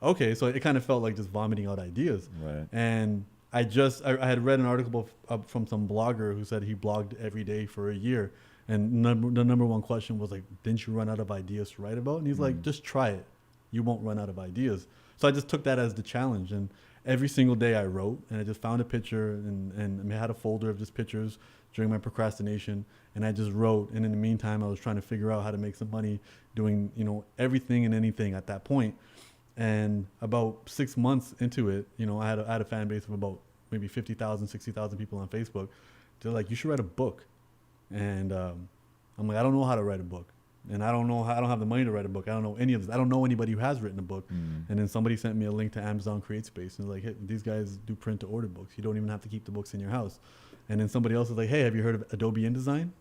okay, so it kind of felt like just vomiting out ideas. Right. And I had read an article from some blogger who said he blogged every day for a year, and the number one question was like, didn't you run out of ideas to write about? And he's like, just try it, you won't run out of ideas. So I just took that as the challenge, and every single day I wrote, and I just found a picture and I had a folder of just pictures during my procrastination, and I just wrote. And in the meantime, I was trying to figure out how to make some money doing, everything and anything at that point. And about 6 months into it, I had a fan base of about maybe 50,000, 60,000 people on Facebook. They're like, you should write a book. And I'm like, I don't know how to write a book. And I don't have the money to write a book. I don't know any of this. I don't know anybody who has written a book. And then somebody sent me a link to Amazon CreateSpace, and like, hey, these guys do print to order books. You don't even have to keep the books in your house. And then somebody else is like, hey, have you heard of Adobe InDesign?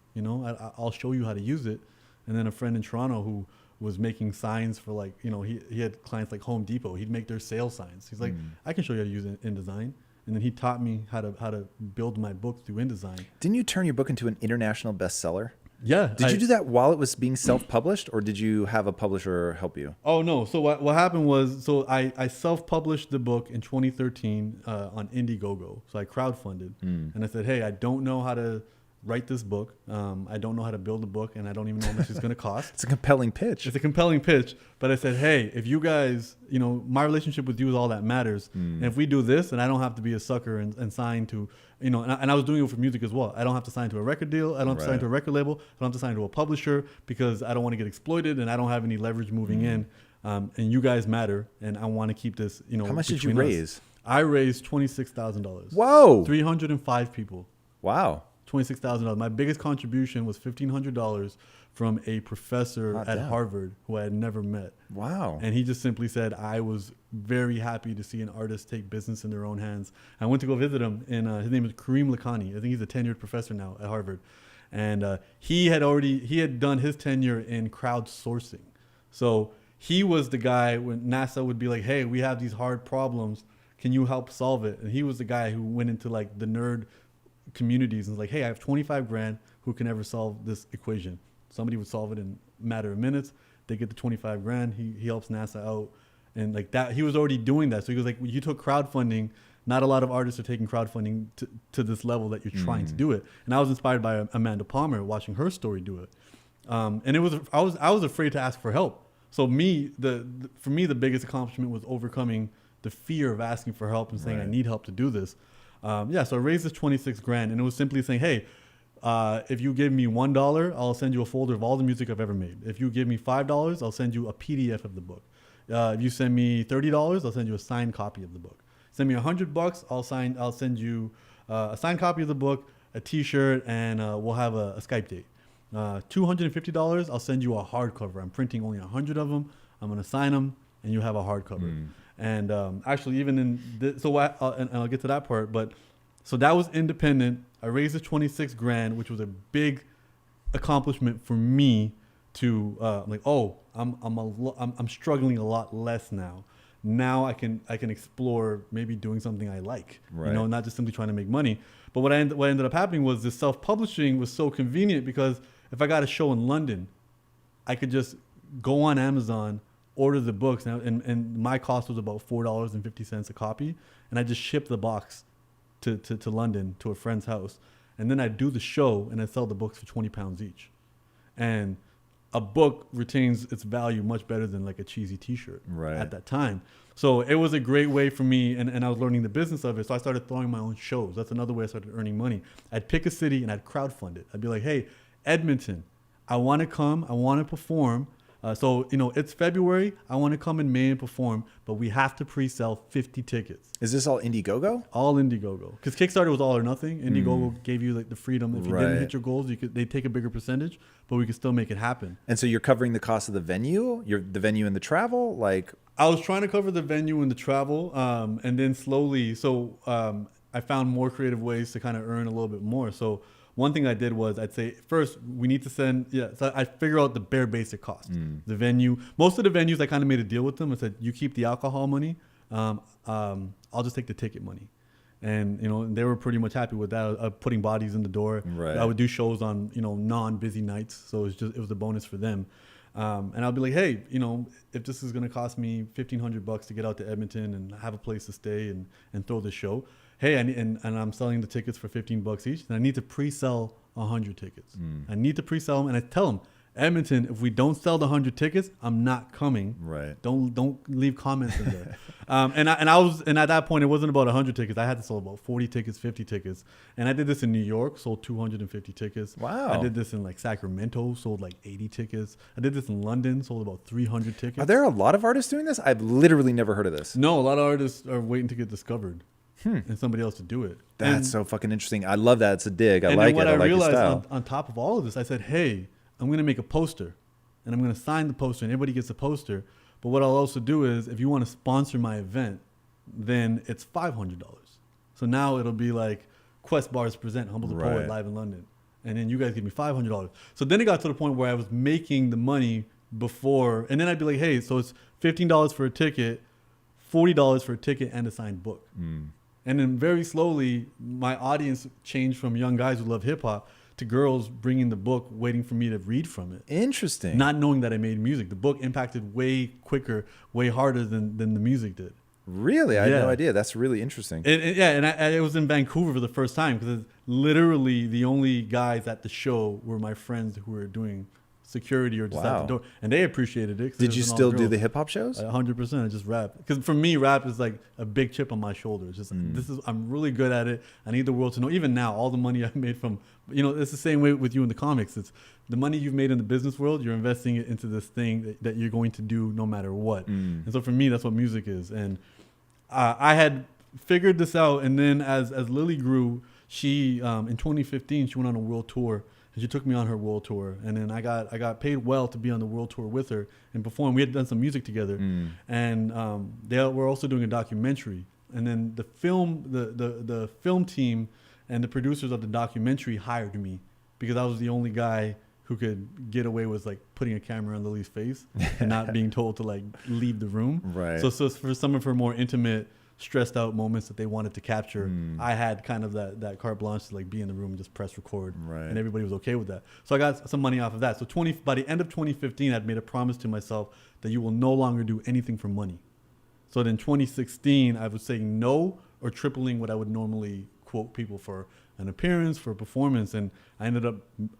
I'll show you how to use it. And then a friend in Toronto who was making signs for like, he had clients like Home Depot. He'd make their sale signs. He's like, I can show you how to use InDesign. And then he taught me how to build my book through InDesign. Didn't you turn your book into an international bestseller? Yeah. Did you do that while it was being self-published, or did you have a publisher help you? Oh, no. So what happened was, I self-published the book in 2013 on Indiegogo. So I crowdfunded. And I said, hey, I don't know how to write this book. I don't know how to build a book, and I don't even know how much it's going to cost. It's a compelling pitch. It's a compelling pitch. But I said, hey, if you guys, my relationship with you is all that matters. And if we do this, and I don't have to be a sucker and sign to, and I was doing it for music as well. I don't have to sign to a record deal. I don't have to sign to a record label. I don't have to sign to a publisher, because I don't want to get exploited, and I don't have any leverage moving in. And you guys matter, and I want to keep this, How much did you raise? I raised $26,000. Whoa. 305 people. Wow. $26,000. My biggest contribution was $1,500 from a professor at Harvard who I had never met. Wow. And he just simply said, I was very happy to see an artist take business in their own hands. I went to go visit him, and his name is Kareem Lakhani. I think he's a tenured professor now at Harvard. And he had done his tenure in crowdsourcing. So he was the guy when NASA would be like, hey, we have these hard problems. Can you help solve it? And he was the guy who went into like the nerd communities and was like, hey, I have 25 grand. Who can ever solve this equation? Somebody would solve it in a matter of minutes. They get the 25 grand. He helps NASA out. And like that, he was already doing that. So he was like, you took crowdfunding. Not a lot of artists are taking crowdfunding to this level that you're trying to do it. And I was inspired by Amanda Palmer, watching her story do it. And I was afraid to ask for help. So for me, the biggest accomplishment was overcoming the fear of asking for help and saying, I need help to do this. So I raised this 26 grand, and it was simply saying, hey, if you give me $1, I'll send you a folder of all the music I've ever made. If you give me $5, I'll send you a PDF of the book. If you send me $30, I'll send you a signed copy of the book. Send me $100, I'll send you a signed copy of the book, a T-shirt, and we'll have a Skype date. $250, I'll send you a hardcover. I'm printing only 100 of them. I'm gonna sign them, and you have a hardcover. And actually, even and I'll get to that part. But so that was independent. I raised the 26 grand, which was a big accomplishment for me. I'm struggling a lot less now. Now I can explore maybe doing something I like, not just simply trying to make money. But what ended up happening was this self-publishing was so convenient, because if I got a show in London, I could just go on Amazon, order the books, and my cost was about $4.50 a copy, and I just shipped the box to London to a friend's house, and then I'd do the show and I'd sell the books for £20 each. And a book retains its value much better than like a cheesy T-shirt at that time. So it was a great way for me, and I was learning the business of it. So I started throwing my own shows. That's another way I started earning money. I'd pick a city and I'd crowdfund it. I'd be like, hey, Edmonton, I want to come, I want to perform. So, it's February. I want to come in May and perform, but we have to pre-sell 50 tickets. Is this all Indiegogo? All Indiegogo. Because Kickstarter was all or nothing. Indiegogo gave you like the freedom. If you didn't hit your goals, they take a bigger percentage, but we could still make it happen. And so you're covering the cost of the venue, the venue and the travel? Like, I was trying to cover the venue and the travel, and then slowly, I found more creative ways to kind of earn a little bit more. So one thing I did was I'd say first we need to so I figure out the bare basic cost. The venue, most of the venues I kind of made a deal with them. I said, you keep the alcohol money, I'll just take the ticket money. And, they were pretty much happy with that, putting bodies in the door. Right. I would do shows on, non-busy nights. So it was a bonus for them. And I'll be like, hey, if this is going to cost me $1,500 to get out to Edmonton and have a place to stay and throw the show, hey, and I'm selling the tickets for $15 each, and I need to pre-sell 100 tickets. I need to pre-sell them, and I tell them, Edmonton, if we don't sell the 100 tickets, I'm not coming. Right. Don't leave comments in there. And at that point, it wasn't about 100 tickets. I had to sell about 40 tickets, 50 tickets. And I did this in New York, sold 250 tickets. Wow. I did this in like Sacramento, sold like 80 tickets. I did this in London, sold about 300 tickets. Are there a lot of artists doing this? I've literally never heard of this. No, a lot of artists are waiting to get discovered and somebody else to do it. That's so fucking interesting. I love that. It's a dig. I and like then what it. I I like your realized style. on top of all of this, I said, hey, I'm going to make a poster and I'm going to sign the poster and everybody gets a poster. But what I'll also do is if you want to sponsor my event, then it's $500. So now it'll be like Quest Bars present Humble the Poet live in London. And then you guys give me $500. So then it got to the point where I was making the money before. And then I'd be like, hey, so it's $15 for a ticket, $40 for a ticket and a signed book. And then very slowly, my audience changed from young guys who love hip hop to girls bringing the book, waiting for me to read from it. Interesting. Not knowing that I made music. The book impacted way quicker, way harder than the music did. Really? I had no idea. That's really interesting. And it was in Vancouver for the first time because literally the only guys at the show were my friends who were doing security or just at the door, and they appreciated it. Did you still do the hip hop shows? 100%. I just rap because for me, rap is like a big chip on my shoulder. It's just I'm really good at it. I need the world to know. Even now, all the money I made from it's the same way with you in the comics. It's the money you've made in the business world. You're investing it into this thing that you're going to do no matter what. And so for me, that's what music is. And I had figured this out, and then as Lily grew, she in 2015 she went on a world tour. She took me on her world tour, and then I got paid well to be on the world tour with her and perform. We had done some music together, and they were also doing a documentary. And then the film team and the producers of the documentary hired me because I was the only guy who could get away with like putting a camera on Lily's face and not being told to like leave the room. Right. So for some of her more intimate, stressed out moments that they wanted to capture, I had kind of that carte blanche to like be in the room and just press record, and everybody was okay with that. So I got some money off of that. So by the end of 2015, I'd made a promise to myself that you will no longer do anything for money. So then 2016, I was saying no or tripling what I would normally quote people for an appearance, for a performance, and I ended up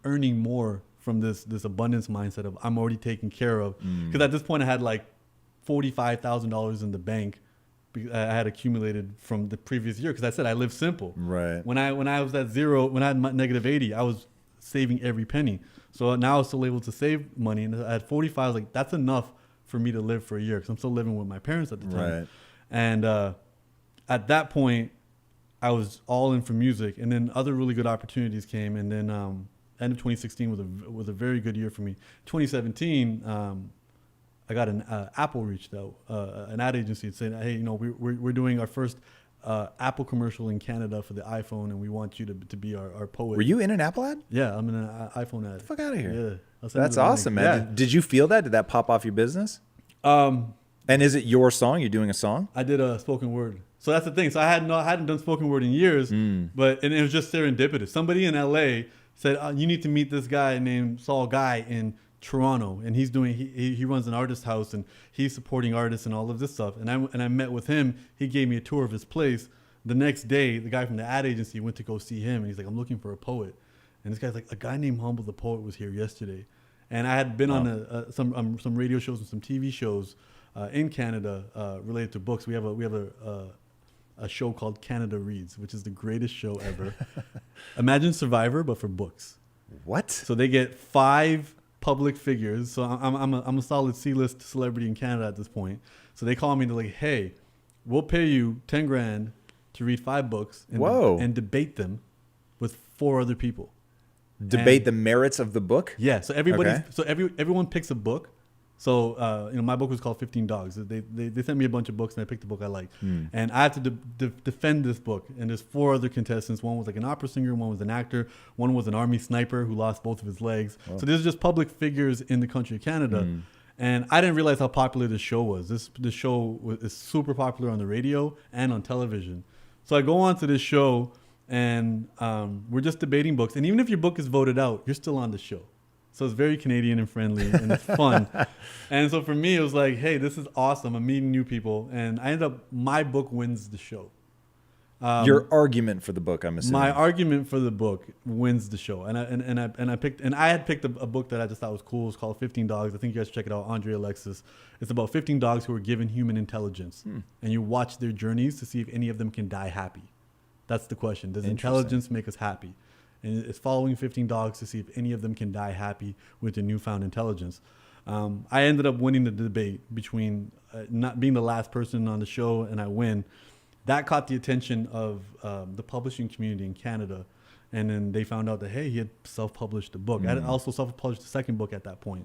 earning more from this abundance mindset of I'm already taken care of. Because at this point, I had like $45,000 in the bank. I had accumulated from the previous year because I said I live simple. Right. When I was at zero, when I had negative 80, I was saving every penny. So now I was still able to save money, and at 45, I was like, that's enough for me to live for a year because I'm still living with my parents at the time. Right. And at that point, I was all in for music, and then other really good opportunities came, and then end of 2016 was a very good year for me. 2017. I got an Apple reached out, an ad agency saying, hey, we're doing our first Apple commercial in Canada for the iPhone, and we want you to be our poet. Were you in an Apple ad? Yeah, I'm in an iPhone ad. Get the fuck out of here. Yeah. That's awesome, man. Yeah. Did you feel that? Did that pop off your business? And is it your song? You're doing a song? I did a spoken word. So that's the thing. So I hadn't done spoken word in years, but it was just serendipitous. Somebody in LA said, you need to meet this guy named Saul Guy in Toronto, and he runs an artist house, and he's supporting artists and all of this stuff. And I met with him. He gave me a tour of his place. The next day, the guy from the ad agency went to go see him, and he's like, I'm looking for a poet. And this guy's like, a guy named Humble the Poet was here yesterday. And I had been on some radio shows and some TV shows in Canada related to books. We have a show called Canada Reads, which is the greatest show ever. Imagine Survivor, but for books. What? So they get 5 public figures. So I'm a solid C-list celebrity in Canada at this point. So they call me and they're like, hey, we'll pay you 10 grand to read 5 books and debate them with 4 other people. Debate the merits of the book? Yeah. So everyone picks a book. So, my book was called 15 Dogs. They sent me a bunch of books and I picked the book I liked. And I had to defend this book. And there's 4 other contestants. One was like an opera singer. One was an actor. One was an army sniper who lost both of his legs. Oh. So these are just public figures in the country of Canada. And I didn't realize how popular this show was. This show is super popular on the radio and on television. So I go on to this show and we're just debating books. And even if your book is voted out, you're still on the show. So it's very Canadian and friendly and it's fun. And so for me, it was like, hey, this is awesome. I'm meeting new people. And I ended up, my book wins the show. Your argument for the book, I'm assuming. My argument for the book wins the show. And I had picked a book that I just thought was cool. It's called 15 Dogs. I think you guys should check it out. Andre Alexis. It's about 15 dogs who are given human intelligence. And you watch their journeys to see if any of them can die happy. That's the question. Does intelligence make us happy? And it's following 15 dogs to see if any of them can die happy with their newfound intelligence. I ended up winning the debate between not being the last person on the show and I win. That caught the attention of the publishing community in Canada. And then they found out that, hey, he had self-published a book. I had also self-published a second book at that point.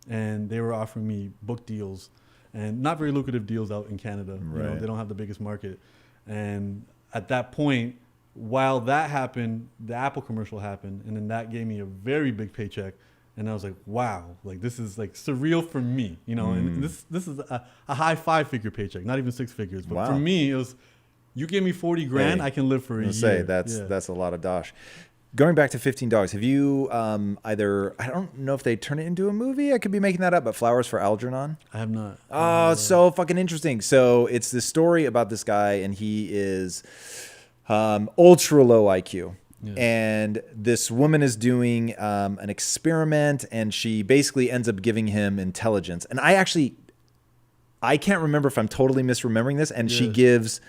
And they were offering me book deals and not very lucrative deals out in Canada. Right. They don't have the biggest market. And at that point, while that happened, the Apple commercial happened, and then that gave me a very big paycheck. And I was like, wow, like this is like surreal for me, and this is a high 5-figure paycheck, not even 6 figures. But for me, it was, you give me 40 grand, I can live for a year. Say that's a lot of dosh. Going back to 15 Dogs, have you either, I don't know if they turn it into a movie, I could be making that up, but Flowers for Algernon? I have not. Oh, it's so fucking interesting. So it's this story about this guy, and he is ultra low IQ. Yeah. And this woman is doing an experiment, and she basically ends up giving him intelligence. And I can't remember if I'm totally misremembering this. And she gives,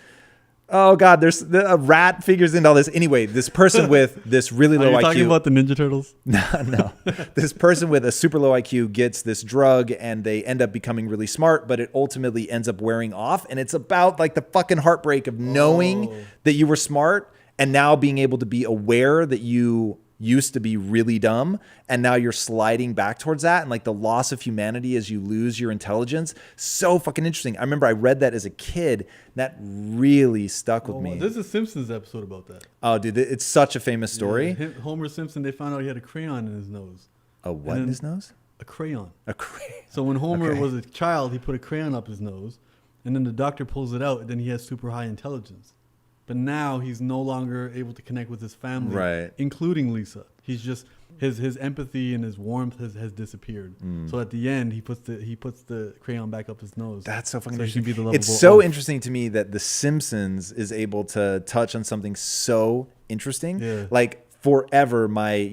oh God, there's a rat figures into all this. Anyway, this person with this really low IQ. Are you talking about the Ninja Turtles? No. This person with a super low IQ gets this drug and they end up becoming really smart, but it ultimately ends up wearing off. And it's about like the fucking heartbreak of knowing that you were smart and now being able to be aware that you used to be really dumb and now you're sliding back towards that, and like the loss of humanity as you lose your intelligence. So fucking interesting. I remember I read that as a kid. That really stuck with me. There's a Simpsons episode about that. Oh, dude, it's such a famous story. Yeah, Homer Simpson, they found out he had a crayon in his nose. A what in his nose? A crayon. A crayon. So when Homer was a child, he put a crayon up his nose, and then the doctor pulls it out, and then he has super high intelligence. But now he's no longer able to connect with his family, right, including Lisa. He's just his empathy and his warmth has disappeared. So at the end, he puts the crayon back up his nose. That's so fucking interesting. It's so interesting to me that The Simpsons is able to touch on something so interesting. Yeah. Like forever, my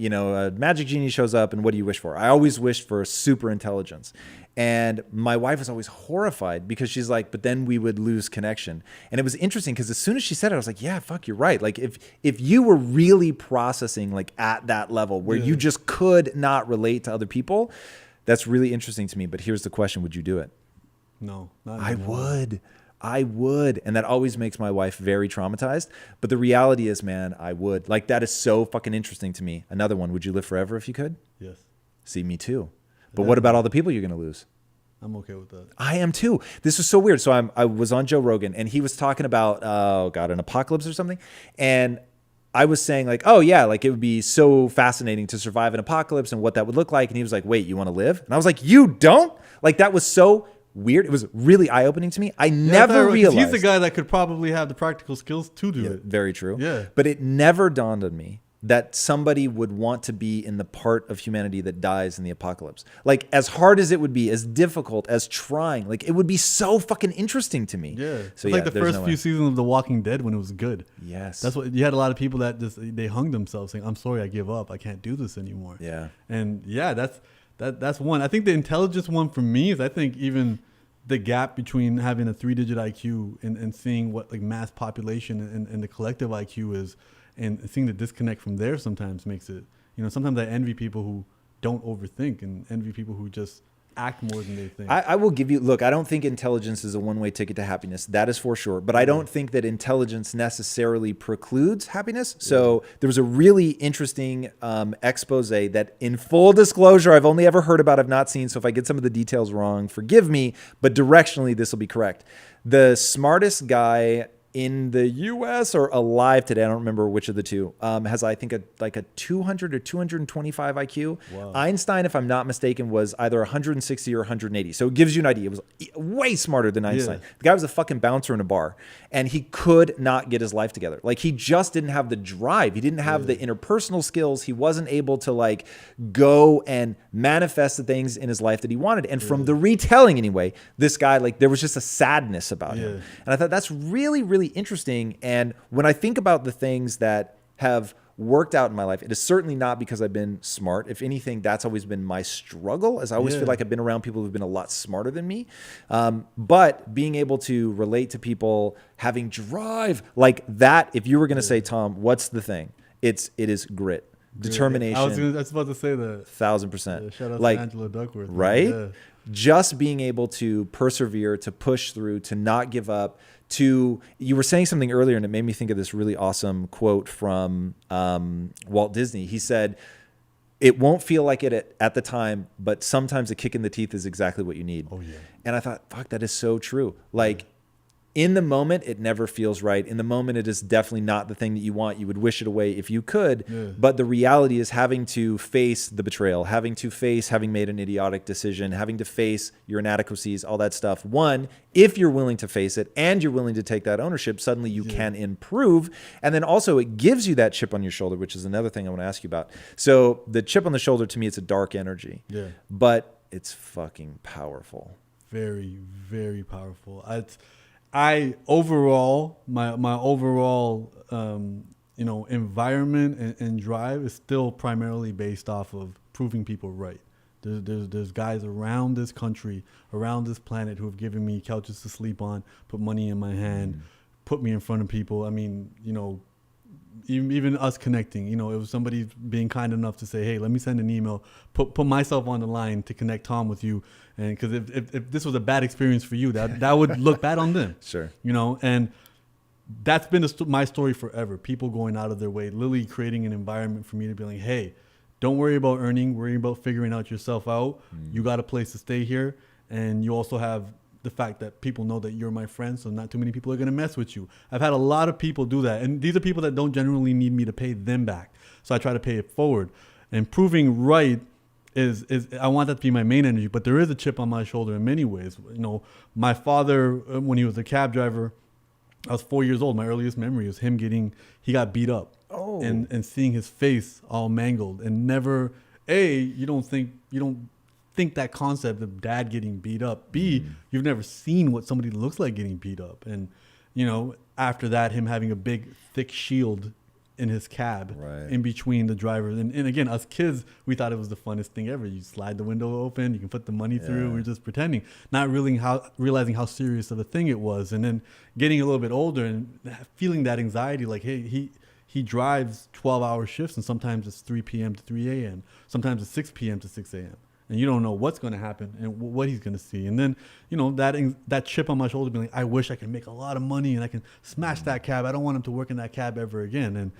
magic genie shows up, and what do you wish for? I always wished for super intelligence. And my wife was always horrified because she's like, but then we would lose connection. And it was interesting because as soon as she said it, I was like, yeah, fuck, you're right. Like if you were really processing like at that level where you just could not relate to other people, that's really interesting to me. But here's the question. Would you do it? No, not anymore. I would. And that always makes my wife very traumatized. But the reality is, man, I would. Like, that is so fucking interesting to me. Another one. Would you live forever if you could? Yes. See, me too. But what about all the people you're going to lose? I'm okay with that. I am too. This is so weird. So I was on Joe Rogan, and he was talking about, an apocalypse or something. And I was saying like, oh yeah, like it would be so fascinating to survive an apocalypse and what that would look like. And he was like, wait, you want to live? And I was like, you don't? Like, that was so weird. It was really eye-opening to me. I never realized. He's the guy that could probably have the practical skills to do it. Very true. Yeah. But it never dawned on me that somebody would want to be in the part of humanity that dies in the apocalypse. Like, as hard as it would be, as difficult, as trying, like it would be so fucking interesting to me. Yeah. So it's like the first few seasons of The Walking Dead when it was good. Yes. That's what you had a lot of people that they hung themselves saying, I'm sorry, I give up. I can't do this anymore. Yeah. And yeah, that's one. I think the intelligence one for me is, I think even the gap between having a 3-digit IQ and seeing what like mass population and the collective IQ is, and seeing the disconnect from there sometimes makes it, sometimes I envy people who don't overthink and envy people who just act more than they think. I will give you, look, I don't think intelligence is a one-way ticket to happiness. That is for sure. But I don't think that intelligence necessarily precludes happiness. So there was a really interesting expose that, in full disclosure, I've only ever heard about, I've not seen. So if I get some of the details wrong, forgive me. But directionally, this will be correct. The smartest guy in the US or alive today, I don't remember which of the two, has, I think, a 200 or 225 IQ. Wow. Einstein, if I'm not mistaken, was either 160 or 180. So it gives you an idea. It was way smarter than Einstein. Yeah. The guy was a fucking bouncer in a bar, and he could not get his life together. Like, he just didn't have the drive. He didn't have the interpersonal skills. He wasn't able to, like, go and manifest the things in his life that he wanted. And from the retelling anyway, this guy, like, there was just a sadness about him. And I thought that's really, really interesting. And when I think about the things that have worked out in my life, it is certainly not because I've been smart. If anything, that's always been my struggle, as I always feel like I've been around people who've been a lot smarter than me. But being able to relate to people, having drive like that, if you were going to say, Tom, what's the thing? It is grit, determination. I was about to say that. 1,000%. Shout out like, to Angela Duckworth. right? Yeah. Just being able to persevere, to push through, to not give up, you were saying something earlier, and it made me think of this really awesome quote from Walt Disney. He said, it won't feel like it at the time, but sometimes a kick in the teeth is exactly what you need. Oh, yeah. And I thought, fuck, that is so true. Like, in the moment, it never feels right. In the moment, it is definitely not the thing that you want. You would wish it away if you could. Yeah. But the reality is having to face the betrayal, having to face having made an idiotic decision, having to face your inadequacies, all that stuff. One, if you're willing to face it and you're willing to take that ownership, suddenly you can improve. And then also it gives you that chip on your shoulder, which is another thing I want to ask you about. So the chip on the shoulder, to me, it's a dark energy. Yeah. But it's fucking powerful. Very, very powerful. I overall, my overall, environment and drive is still primarily based off of proving people right. There's guys around this country, around this planet, who have given me couches to sleep on, put money in my hand, put me in front of people. I mean, even us connecting, it was somebody being kind enough to say, hey, let me send an email, put myself on the line to connect Tom with you. And because if this was a bad experience for you, that would look bad on them. Sure. And that's been my story forever. People going out of their way, literally creating an environment for me to be like, hey, don't worry about earning, worry about figuring out yourself out. You got a place to stay here. And you also have the fact that people know that you're my friend, so not too many people are going to mess with you. I've had a lot of people do that. And these are people that don't generally need me to pay them back. So I try to pay it forward. And proving right is I want that to be my main energy, but there is a chip on my shoulder in many ways. My father, when he was a cab driver, I was 4 years old. My earliest memory is him he got beat up. Oh. And seeing his face all mangled, and never, you don't think that concept of dad getting beat up. B, you've never seen what somebody looks like getting beat up. And, after that, him having a big, thick shield in his cab, right, in between the drivers. And again, us kids, we thought it was the funnest thing ever. You slide the window open, you can put the money through. We're just pretending, not really realizing how serious of a thing it was. And then getting a little bit older and feeling that anxiety, like, hey, he drives 12-hour shifts, and sometimes it's 3 p.m. to 3 a.m. Sometimes it's 6 p.m. to 6 a.m. And you don't know what's going to happen and what he's going to see. And then, that chip on my shoulder being like, I wish I could make a lot of money and I can smash that cab. I don't want him to work in that cab ever again. And,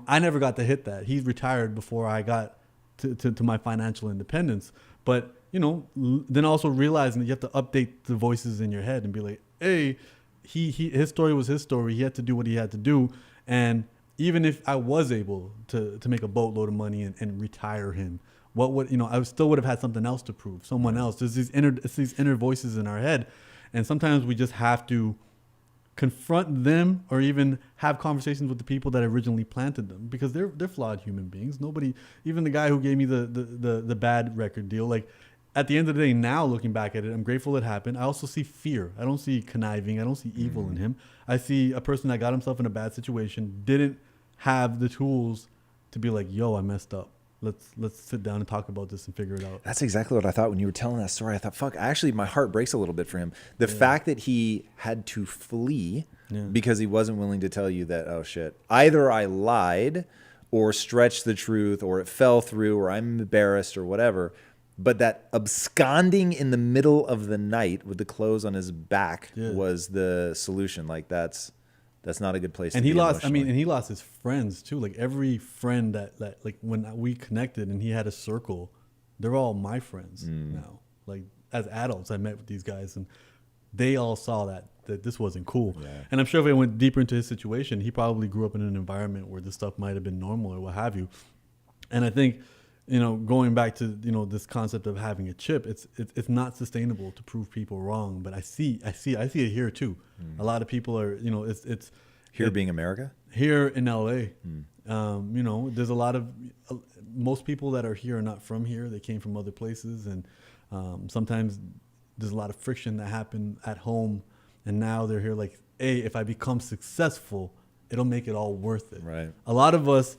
I never got to hit that. He's retired before I got to my financial independence. But, then also realizing that you have to update the voices in your head and be like, hey, his story was his story. He had to do what he had to do. And even if I was able to make a boatload of money and retire him, what would I still would have had something else to prove, someone else. There's these inner voices in our head, and sometimes we just have to confront them, or even have conversations with the people that originally planted them, because they're flawed human beings. Nobody, even the guy who gave me the bad record deal, like, at the end of the day, now looking back at it, I'm grateful it happened. I also see fear. I don't see conniving. I don't see evil in him. I see a person that got himself in a bad situation, didn't have the tools to be like, yo, I messed up. Let's sit down and talk about this and figure it out. That's exactly what I thought when you were telling that story. I thought, fuck, actually, my heart breaks a little bit for him. The fact that he had to flee because he wasn't willing to tell you that, oh, shit, either I lied or stretch the truth, or it fell through, or I'm embarrassed, or whatever. But that absconding in the middle of the night with the clothes on his back was the solution. Like that's not a good place And to he be lost, emotionally. and he lost his friends too. Like every friend that like when we connected and he had a circle, they're all my friends now. Like as adults, I met with these guys and they all saw that this wasn't cool. Yeah. And I'm sure if I went deeper into his situation, he probably grew up in an environment where this stuff might have been normal or what have you. And I think, going back to, this concept of having a chip, it's not sustainable to prove people wrong. But I see it here too. A lot of people are, it's Here being America? here in LA. There's a lot of, most people that are here are not from here. They came from other places. And sometimes there's a lot of friction that happened at home. And now they're here like, hey, if I become successful, it'll make it all worth it. Right. A lot of us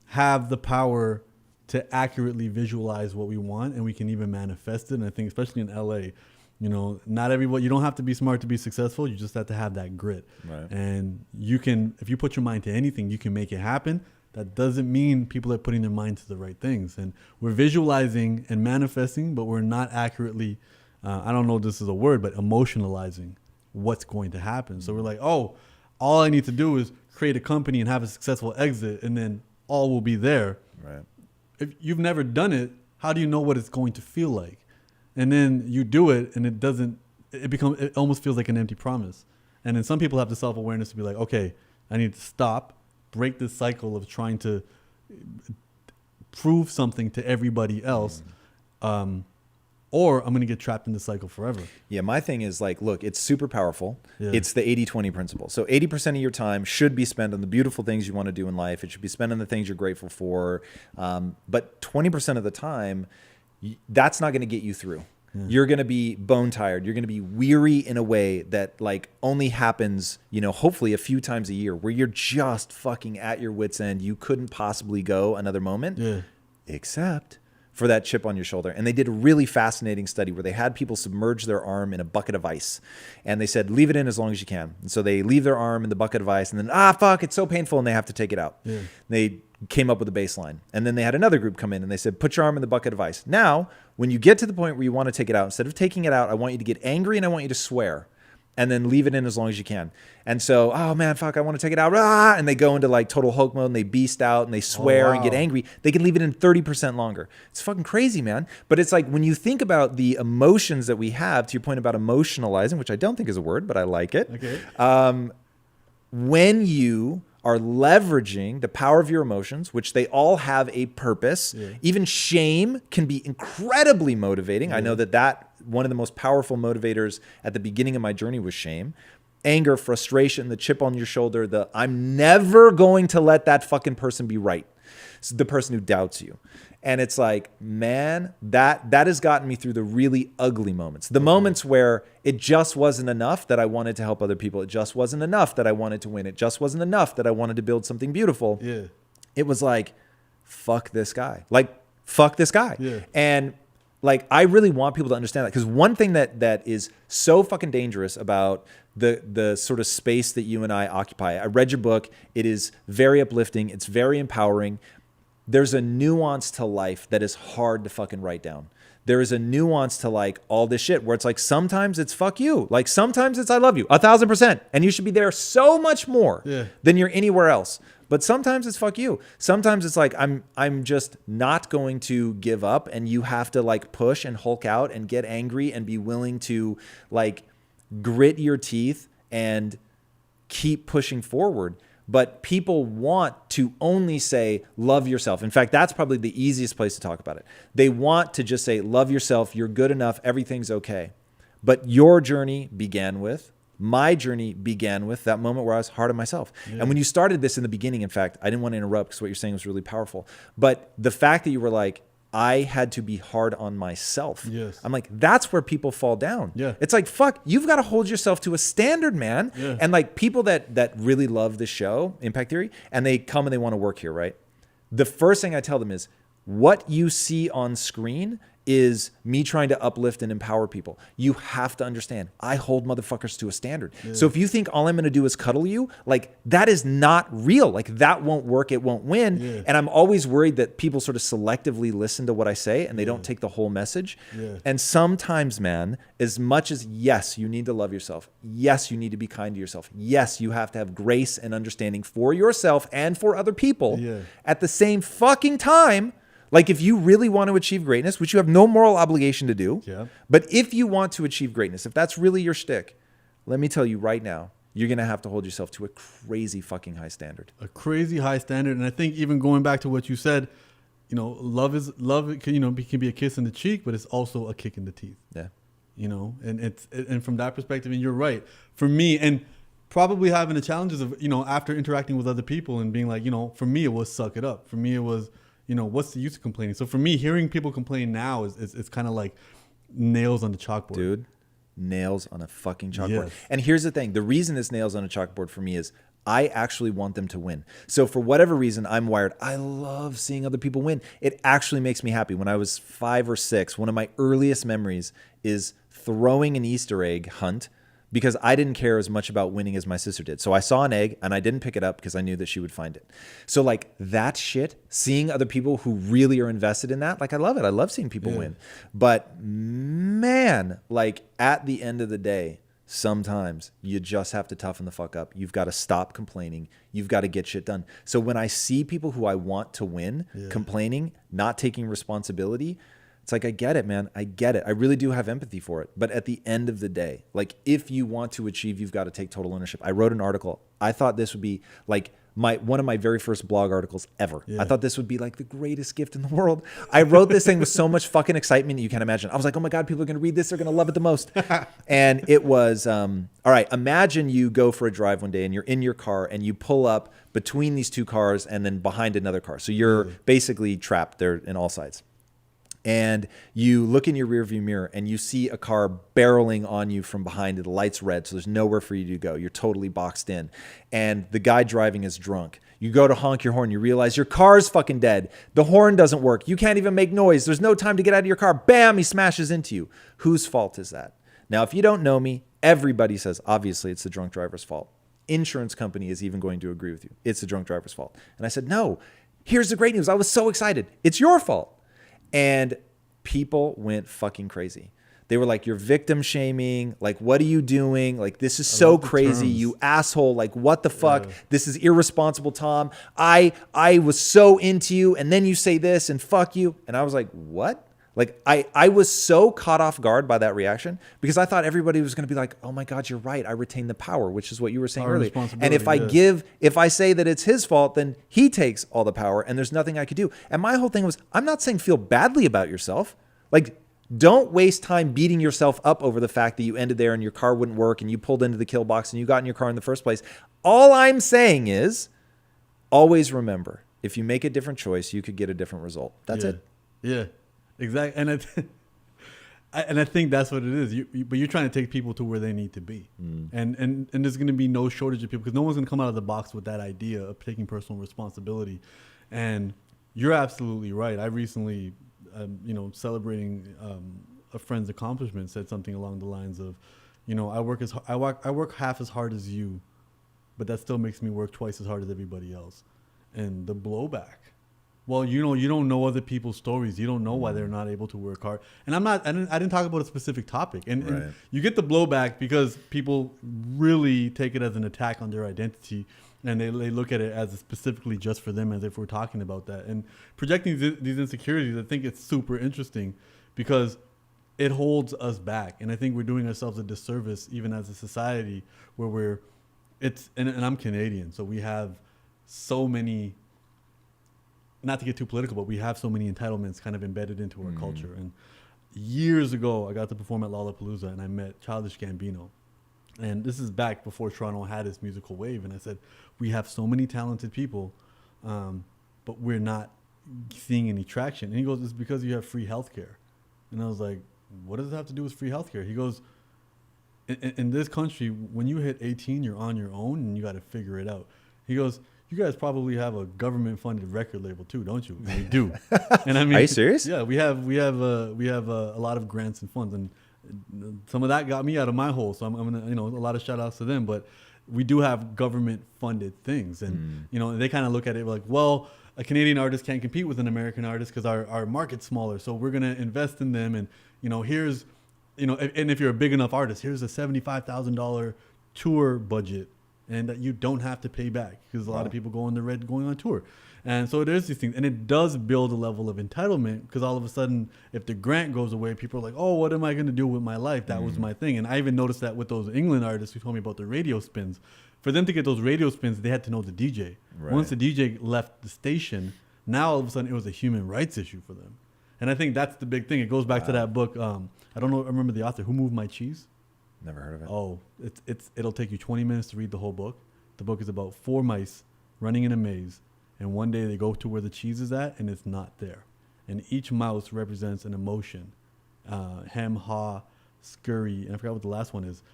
have the power to accurately visualize what we want, and we can even manifest it. And I think especially in LA, not everybody, you don't have to be smart to be successful. You just have to have that grit. Right. And you can, if you put your mind to anything, you can make it happen. That doesn't mean people are putting their mind to the right things. And we're visualizing and manifesting, but we're not accurately, I don't know if this is a word, but emotionalizing what's going to happen. So we're like, oh, all I need to do is create a company and have a successful exit, and then all will be there. Right. If you've never done it, how do you know what it's going to feel like? And then you do it and it almost feels like an empty promise. And then some people have the self-awareness to be like, okay, I need to stop, break this cycle of trying to prove something to everybody else. Or I'm going to get trapped in this cycle forever. Yeah, my thing is like, look, it's super powerful. Yeah. It's the 80-20 principle. So 80% of your time should be spent on the beautiful things you want to do in life. It should be spent on the things you're grateful for. But 20% of the time, that's not going to get you through. Yeah. You're going to be bone tired. You're going to be weary in a way that like only happens, hopefully a few times a year, where you're just fucking at your wit's end. You couldn't possibly go another moment, except for that chip on your shoulder. And they did a really fascinating study where they had people submerge their arm in a bucket of ice. And they said, leave it in as long as you can. And so they leave their arm in the bucket of ice and then, fuck, it's so painful. And they have to take it out. Yeah. They came up with a baseline. And then they had another group come in and they said, put your arm in the bucket of ice. Now, when you get to the point where you want to take it out, instead of taking it out, I want you to get angry and I want you to swear. And then leave it in as long as you can. And so, oh man, fuck, I want to take it out. And they go into like total Hulk mode and they beast out and they swear and get angry. They can leave it in 30% longer. It's fucking crazy, man. But it's like when you think about the emotions that we have, to your point about emotionalizing, which I don't think is a word, but I like it. Okay. When you are leveraging the power of your emotions, which they all have a purpose. Yeah. Even shame can be incredibly motivating. I know that one of the most powerful motivators at the beginning of my journey was shame. Anger, frustration, the chip on your shoulder, I'm never going to let that fucking person be right. It's the person who doubts you. And it's like, man, that has gotten me through the really ugly moments. The moments where it just wasn't enough that I wanted to help other people. It just wasn't enough that I wanted to win. It just wasn't enough that I wanted to build something beautiful. Yeah. It was like, fuck this guy. Like, fuck this guy. Yeah. And like, I really want people to understand that, because one thing that is so fucking dangerous about the sort of space that you and I occupy. I read your book. It is very uplifting. It's very empowering. There's a nuance to life that is hard to fucking write down. There is a nuance to like all this shit where it's like, sometimes it's fuck you. Like sometimes it's I love you 1,000%. And you should be there so much more than you're anywhere else. But sometimes it's fuck you. Sometimes it's like, I'm just not going to give up, and you have to like push and Hulk out and get angry and be willing to like grit your teeth and keep pushing forward. But people want to only say, love yourself. In fact, that's probably the easiest place to talk about it. They want to just say, love yourself. You're good enough. Everything's okay. But your journey began with, my journey began with that moment where I was hard on myself. Yeah. And when you started this in the beginning, in fact, I didn't want to interrupt because what you're saying was really powerful. But the fact that you were like, I had to be hard on myself. Yes. I'm like, that's where people fall down. Yeah. It's like, fuck, you've got to hold yourself to a standard, man. Yeah. And like people that really love this show, Impact Theory, and they come and they want to work here, right? The first thing I tell them is, what you see on screen is me trying to uplift and empower people. You have to understand, I hold motherfuckers to a standard. Yeah. So if you think all I'm going to do is cuddle you, like that is not real. Like that won't work. It won't win. Yeah. And I'm always worried that people sort of selectively listen to what I say and they don't take the whole message. Yeah. And sometimes, man, as much as yes, you need to love yourself. Yes, you need to be kind to yourself. Yes, you have to have grace and understanding for yourself and for other people. Yeah. At the same fucking time, like if you really want to achieve greatness, which you have no moral obligation to do, but if you want to achieve greatness, if that's really your shtick, let me tell you right now, you're going to have to hold yourself to a crazy fucking high standard. A crazy high standard. And I think even going back to what you said, you know, love. It can, you know, can be a kiss in the cheek, but it's also a kick in the teeth. Yeah. You know, and from that perspective, and you're right. For me, and probably having the challenges of, you know, after interacting with other people and being like, you know, for me, it was suck it up. For me, it was, you know, what's the use of complaining? So for me, hearing people complain now is kind of like nails on the chalkboard. Dude, nails on a fucking chalkboard. Yes. And here's the thing. The reason it's nails on a chalkboard for me is I actually want them to win. So for whatever reason, I'm wired. I love seeing other people win. It actually makes me happy. When I was 5 or 6, one of my earliest memories is throwing an Easter egg hunt because I didn't care as much about winning as my sister did. So I saw an egg and I didn't pick it up because I knew that she would find it. So like that shit, seeing other people who really are invested in that, like I love it. I love seeing people win. But man, like at the end of the day, sometimes you just have to toughen the fuck up. You've got to stop complaining. You've got to get shit done. So when I see people who I want to win complaining, not taking responsibility, it's like, I get it, man. I get it. I really do have empathy for it. But at the end of the day, like if you want to achieve, you've got to take total ownership. I wrote an article. I thought this would be like one of my very first blog articles ever. I thought this would be like the greatest gift in the world. I wrote this thing with so much fucking excitement you can't imagine. I was like, oh my God, people are going to read this. They're going to love it the most. And it was, all right, imagine you go for a drive one day and you're in your car and you pull up between these two cars and then behind another car. So you're basically trapped there in all sides. And you look in your rearview mirror and you see a car barreling on you from behind. The light's red, so there's nowhere for you to go. You're totally boxed in. And the guy driving is drunk. You go to honk your horn. You realize your car's fucking dead. The horn doesn't work. You can't even make noise. There's no time to get out of your car. Bam, he smashes into you. Whose fault is that? Now, if you don't know me, everybody says, obviously, it's the drunk driver's fault. Insurance company is even going to agree with you. It's the drunk driver's fault. And I said, no, here's the great news. I was so excited. It's your fault. And people went fucking crazy. They were like, you're victim shaming. Like, what are you doing? Like, this is so crazy. You asshole. Like, what the fuck? Yeah. This is irresponsible, Tom. I was so into you. And then you say this and fuck you. And I was like, what? Like, I was so caught off guard by that reaction because I thought everybody was going to be like, oh my God, you're right. I retain the power, which is what you were saying earlier. And if I say that it's his fault, then he takes all the power and there's nothing I could do. And my whole thing was, I'm not saying feel badly about yourself. Like, don't waste time beating yourself up over the fact that you ended there and your car wouldn't work and you pulled into the kill box and you got in your car in the first place. All I'm saying is always remember, if you make a different choice, you could get a different result. That's it. Yeah. Exactly, and I think that's what it is. But you're trying to take people to where they need to be, and there's going to be no shortage of people because no one's going to come out of the box with that idea of taking personal responsibility. And you're absolutely right. I recently, celebrating a friend's accomplishment, said something along the lines of, I work half as hard as you, but that still makes me work twice as hard as everybody else, and the blowback. Well, you don't know other people's stories. You don't know why they're not able to work hard. And I didn't talk about a specific topic. And you get the blowback because people really take it as an attack on their identity. And they look at it as specifically just for them, as if we're talking about that. And projecting these insecurities, I think it's super interesting because it holds us back. And I think we're doing ourselves a disservice, even as a society, where and I'm Canadian. So we have so many, not to get too political, but we have so many entitlements kind of embedded into our culture. And years ago, I got to perform at Lollapalooza and I met Childish Gambino. And this is back before Toronto had its musical wave. And I said, we have so many talented people, but we're not seeing any traction. And he goes, it's because you have free healthcare. And I was like, what does it have to do with free healthcare? He goes, in this country, when you hit 18, you're on your own and you got to figure it out. He goes, you guys probably have a government-funded record label too, don't you? We do. And I mean, Are you serious? Yeah, we have a lot of grants and funds, and some of that got me out of my hole. So I'm gonna, a lot of shout outs to them. But we do have government-funded things, and they kind of look at it like, well, a Canadian artist can't compete with an American artist because our market's smaller, so we're gonna invest in them, and here's, and if you're a big enough artist, here's a $75,000 tour budget, and that you don't have to pay back because a lot of people go on the red going on tour. And so there's these things, and it does build a level of entitlement because all of a sudden, if the grant goes away, people are like, oh, what am I going to do with my life? That was my thing. And I even noticed that with those England artists who told me about the radio spins. For them to get those radio spins, they had to know the DJ. Right. Once the DJ left the station, now all of a sudden it was a human rights issue for them. And I think that's the big thing. It goes back to that book. I don't know. I remember the author. Who Moved My Cheese? Never heard of it. Oh, it'll take you 20 minutes to read the whole book. The book is about 4 mice running in a maze, and one day they go to where the cheese is at, and it's not there. And each mouse represents an emotion, hem, haw, scurry, and I forgot what the last one is,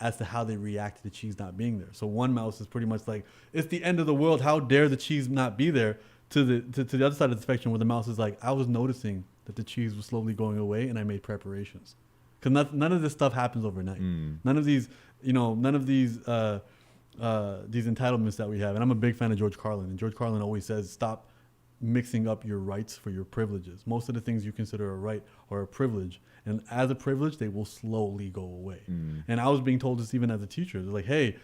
as to how they react to the cheese not being there. So one mouse is pretty much like, it's the end of the world. How dare the cheese not be there? To the other side of the spectrum, where the mouse is like, I was noticing that the cheese was slowly going away, and I made preparations. Because none of this stuff happens overnight. None of these, these entitlements that we have. And I'm a big fan of George Carlin. And George Carlin always says, stop mixing up your rights for your privileges. Most of the things you consider a right are a privilege. And as a privilege, they will slowly go away. And I was being told this even as a teacher. They're like, hey,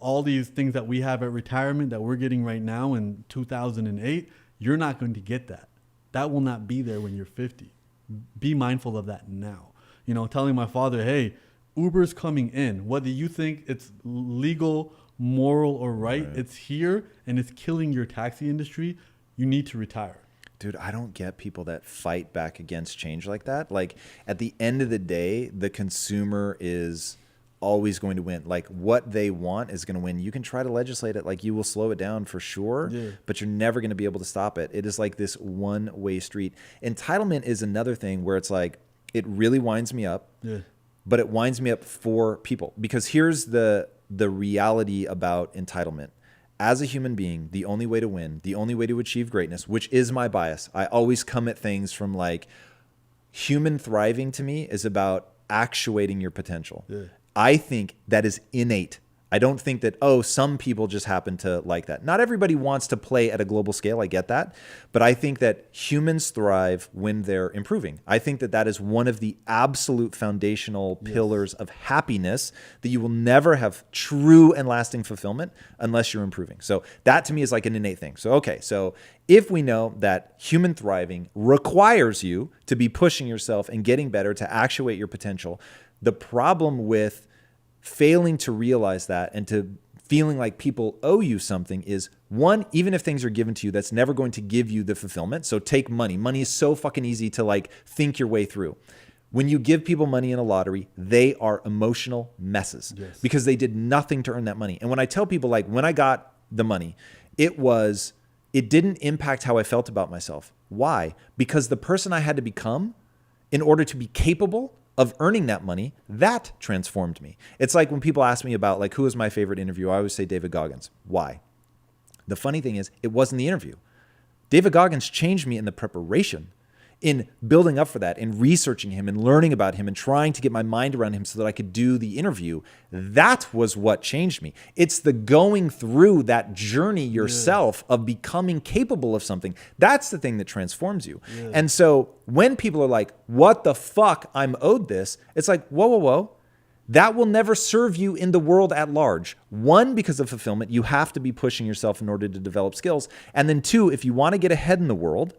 all these things that we have at retirement that we're getting right now in 2008, you're not going to get that. That will not be there when you're 50. Be mindful of that now. Telling my father, hey, Uber's coming in. Whether you think it's legal, moral, or right, it's here and it's killing your taxi industry. You need to retire. Dude, I don't get people that fight back against change like that. Like, at the end of the day, the consumer is always going to win. Like, what they want is going to win. You can try to legislate it, like you will slow it down for sure, but you're never going to be able to stop it. It is like this one-way street. Entitlement is another thing where it's like, it really winds me up, but it winds me up for people. Because here's the reality about entitlement. As a human being, the only way to win, the only way to achieve greatness, which is my bias, I always come at things from like, human thriving to me is about actuating your potential. I think that is innate. I don't think that, some people just happen to like that. Not everybody wants to play at a global scale. I get that. But I think that humans thrive when they're improving. I think that that is one of the absolute foundational pillars of happiness, that you will never have true and lasting fulfillment unless you're improving. So that to me is like an innate thing. So, okay. So if we know that human thriving requires you to be pushing yourself and getting better to actuate your potential, the problem with failing to realize that and to feeling like people owe you something is, one, even if things are given to you, that's never going to give you the fulfillment. So take money. Money is so fucking easy to like think your way through. When you give people money in a lottery, they are emotional messes because they did nothing to earn that money. And when I tell people, like, when I got the money, it didn't impact how I felt about myself. Why? Because the person I had to become in order to be capable of earning that money, that transformed me. It's like when people ask me about like, who is my favorite interviewer, I always say David Goggins. Why? The funny thing is, it wasn't the interview. David Goggins changed me in the preparation, in building up for that, in researching him and learning about him and trying to get my mind around him so that I could do the interview. That was what changed me. It's the going through that journey yourself of becoming capable of something. That's the thing that transforms you. And so when people are like, what the fuck, I'm owed this, it's like, whoa. That will never serve you in the world at large. One, because of fulfillment, you have to be pushing yourself in order to develop skills. And then two, if you want to get ahead in the world,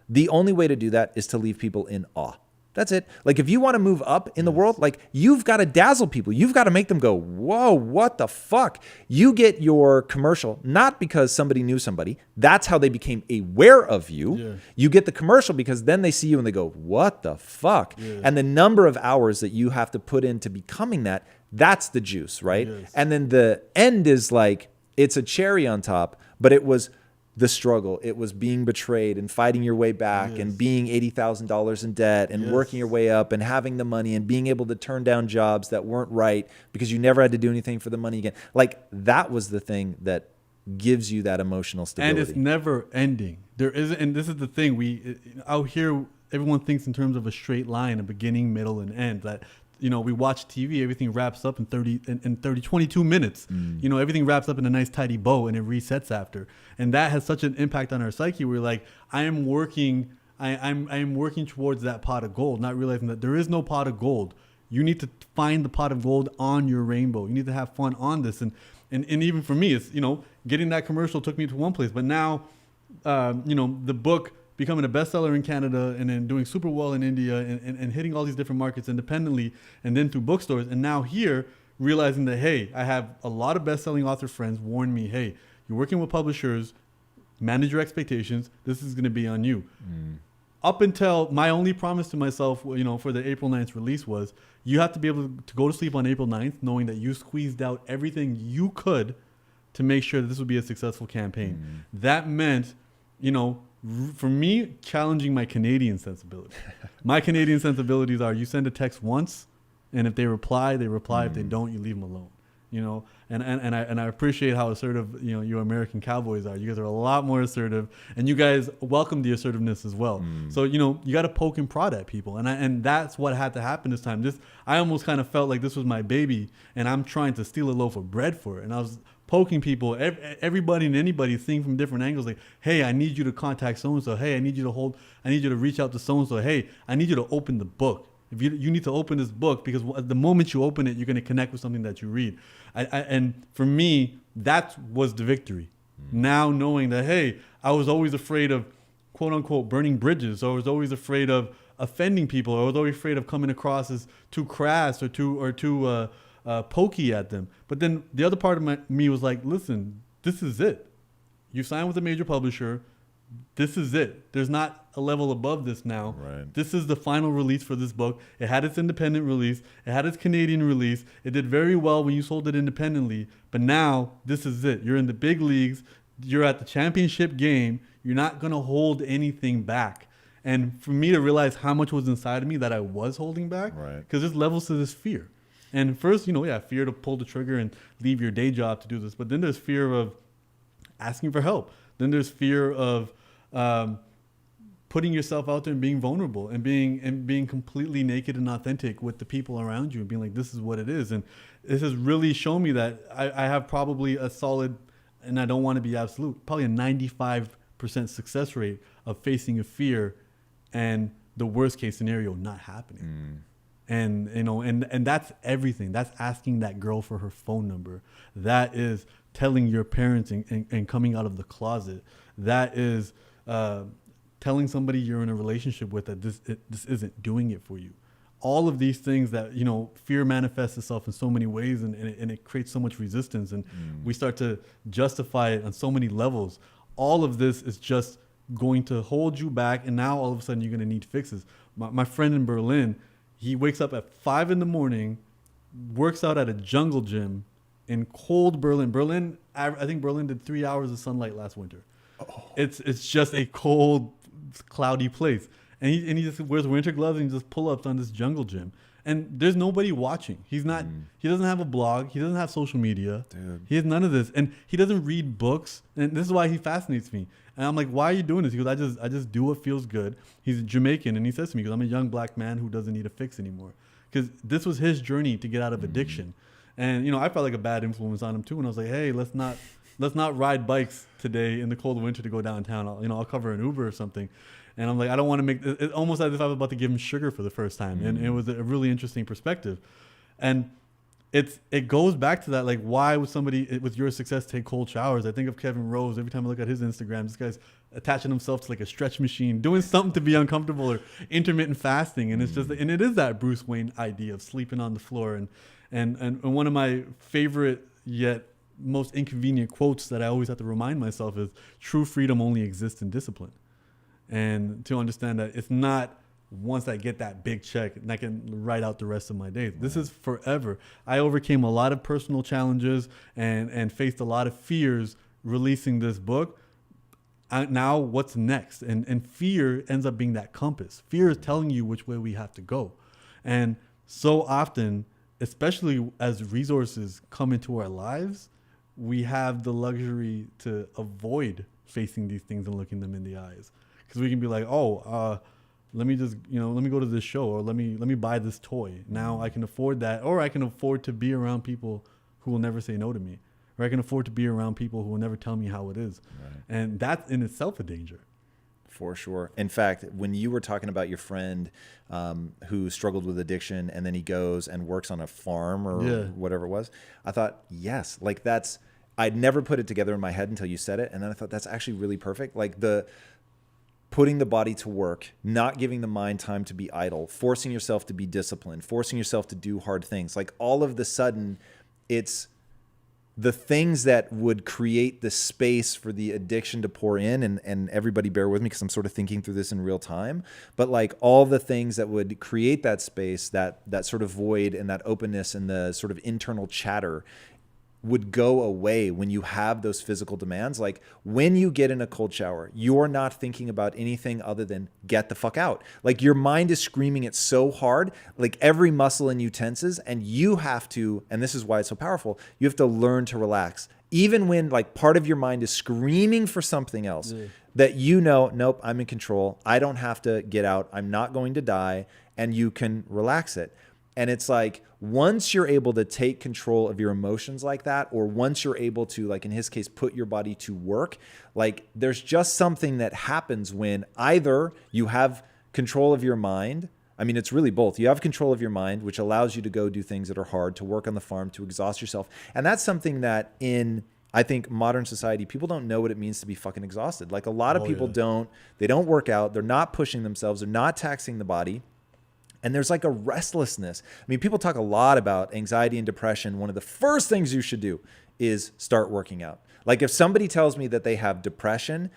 the only way to do that is to leave people in awe. That's it. Like, if you want to move up in the world, like, you've got to dazzle people. You've got to make them go, whoa, what the fuck? You get your commercial, not because somebody knew somebody. That's how they became aware of you. You get the commercial because then they see you and they go, what the fuck? And the number of hours that you have to put into becoming that, that's the juice, right? And then the end is like, it's a cherry on top, but it was the struggle. It was being betrayed and fighting your way back and being $80,000 in debt and working your way up and having the money and being able to turn down jobs that weren't right because you never had to do anything for the money again. Like, that was the thing that gives you that emotional stability. And it's never ending. There isn't, and this is the thing. Out here, everyone thinks in terms of a straight line, a beginning, middle, and end. That, you know, we watch TV, everything wraps up in 22 minutes. You know, everything wraps up in a nice tidy bow and it resets after. And that has such an impact on our psyche. We're like, I'm working towards that pot of gold, not realizing that there is no pot of gold. You need to find the pot of gold on your rainbow. You need to have fun on this. And even for me, it's, you know, getting that commercial took me to one place, but now, you know, the book becoming a bestseller in Canada and then doing super well in India and hitting all these different markets independently and then through bookstores. And now here, realizing that, hey, I have a lot of best-selling author friends warn me, hey, you're working with publishers, manage your expectations. This is going to be on you. Up until my only promise to myself, you know, for the April 9th release was you have to be able to go to sleep on April 9th knowing that you squeezed out everything you could to make sure that this would be a successful campaign. That meant, you know, for me, challenging my Canadian sensibility. My Canadian sensibilities are you send a text once, and if they reply, they reply. If they don't, you leave them alone. You know, and I appreciate how assertive, you know, you American cowboys are. You guys are a lot more assertive, and you guys welcome the assertiveness as well. So, you know, you got to poke and prod at people, and that's what had to happen this time. I almost kind of felt like this was my baby, and I'm trying to steal a loaf of bread for it, and I was poking people, everybody and anybody, seeing from different angles, like, hey, I need you to contact so-and-so. Hey, I need you to reach out to so-and-so. Hey, I need you to open the book. If you need to open this book, because the moment you open it, you're going to connect with something that you read. And for me, that was the victory. Now knowing that, hey, I was always afraid of, quote unquote, burning bridges. Or I was always afraid of offending people. Or I was always afraid of coming across as too crass or too pokey at them. But then the other part of me was like, listen, this is it. You signed with a major publisher. This is it. There's not a level above this now. Right. This is the final release for this book. It had its independent release. It had its Canadian release. It did very well when you sold it independently. But now this is it. You're in the big leagues. You're at the championship game. You're not going to hold anything back. And for me to realize how much was inside of me that I was holding back, because there's levels to this fear. And first, you know, fear to pull the trigger and leave your day job to do this. But then there's fear of asking for help. Then there's fear of putting yourself out there and being vulnerable and being completely naked and authentic with the people around you and being like, this is what it is. And this has really shown me that I have probably a solid, and I don't want to be absolute, probably a 95% success rate of facing a fear and the worst case scenario not happening. And, you know, and that's everything. That's asking that girl for her phone number. That is telling your parents and coming out of the closet. That is telling somebody you're in a relationship with that this isn't doing it for you. All of these things that, you know, fear manifests itself in so many ways and it creates so much resistance, and we start to justify it on so many levels. All of this is just going to hold you back, and now all of a sudden you're going to need fixes. My friend in Berlin, he wakes up at 5 a.m, works out at a jungle gym in cold Berlin. I think Berlin did 3 hours of sunlight last winter. It's just a cold, cloudy place. And he just wears winter gloves and he just pull-ups on this jungle gym. And there's nobody watching. He doesn't have a blog. He doesn't have social media. Dude. He has none of this. And he doesn't read books. And this is why he fascinates me. And I'm like, why are you doing this? He goes, I just do what feels good. He's Jamaican. And he says to me, because I'm a young black man who doesn't need a fix anymore. Because this was his journey to get out of addiction. And, you know, I felt like a bad influence on him too. And I was like, hey, let's not ride bikes today in the cold winter to go downtown. I'll cover an Uber or something. And I'm like, I don't want to make it almost as if I was about to give him sugar for the first time. And it was a really interesting perspective. And it goes back to that, like, why would somebody with your success take cold showers? I think of Kevin Rose. Every time I look at his Instagram, this guy's attaching himself to like a stretch machine, doing something to be uncomfortable, or intermittent fasting. And it's just, and it is that Bruce Wayne idea of sleeping on the floor. And one of my favorite yet most inconvenient quotes that I always have to remind myself is, true freedom only exists in discipline. And to understand that it's not once I get that big check and I can write out the rest of my days. This is forever. I overcame a lot of personal challenges and faced a lot of fears releasing this book. Now what's next? And fear ends up being that compass. Fear is telling you which way we have to go. And so often, especially as resources come into our lives, we have the luxury to avoid facing these things and looking them in the eyes, because we can be like, let me just, let me go to this show, or let me buy this toy. Now I can afford that, or I can afford to be around people who will never say no to me, or I can afford to be around people who will never tell me how it is. Right. And that's in itself a danger. For sure. In fact, when you were talking about your friend who struggled with addiction, and then he goes and works on a farm or whatever it was, I thought, yes, like I'd never put it together in my head until you said it. And then I thought that's actually really perfect. Like putting the body to work, not giving the mind time to be idle, forcing yourself to be disciplined, forcing yourself to do hard things. Like all of the sudden, it's the things that would create the space for the addiction to pour in, and everybody bear with me because I'm sort of thinking through this in real time, but like all the things that would create that space, that sort of void and that openness and the sort of internal chatter would go away when you have those physical demands. Like when you get in a cold shower, you're not thinking about anything other than get the fuck out. Like your mind is screaming it so hard, like every muscle in you tenses, and you have to, and this is why it's so powerful, you have to learn to relax. Even when like part of your mind is screaming for something else that nope, I'm in control. I don't have to get out. I'm not going to die. And you can relax it. And it's like, once you're able to take control of your emotions like that, or once you're able to, like in his case, put your body to work, like there's just something that happens when either you have control of your mind. I mean, it's really both. You have control of your mind, which allows you to go do things that are hard, to work on the farm, to exhaust yourself. And that's something that I think modern society, people don't know what it means to be fucking exhausted. Like a lot of people they don't work out. They're not pushing themselves. They're not taxing the body. And there's like a restlessness. I mean, people talk a lot about anxiety and depression. One of the first things you should do is start working out. Like if somebody tells me that they have depression,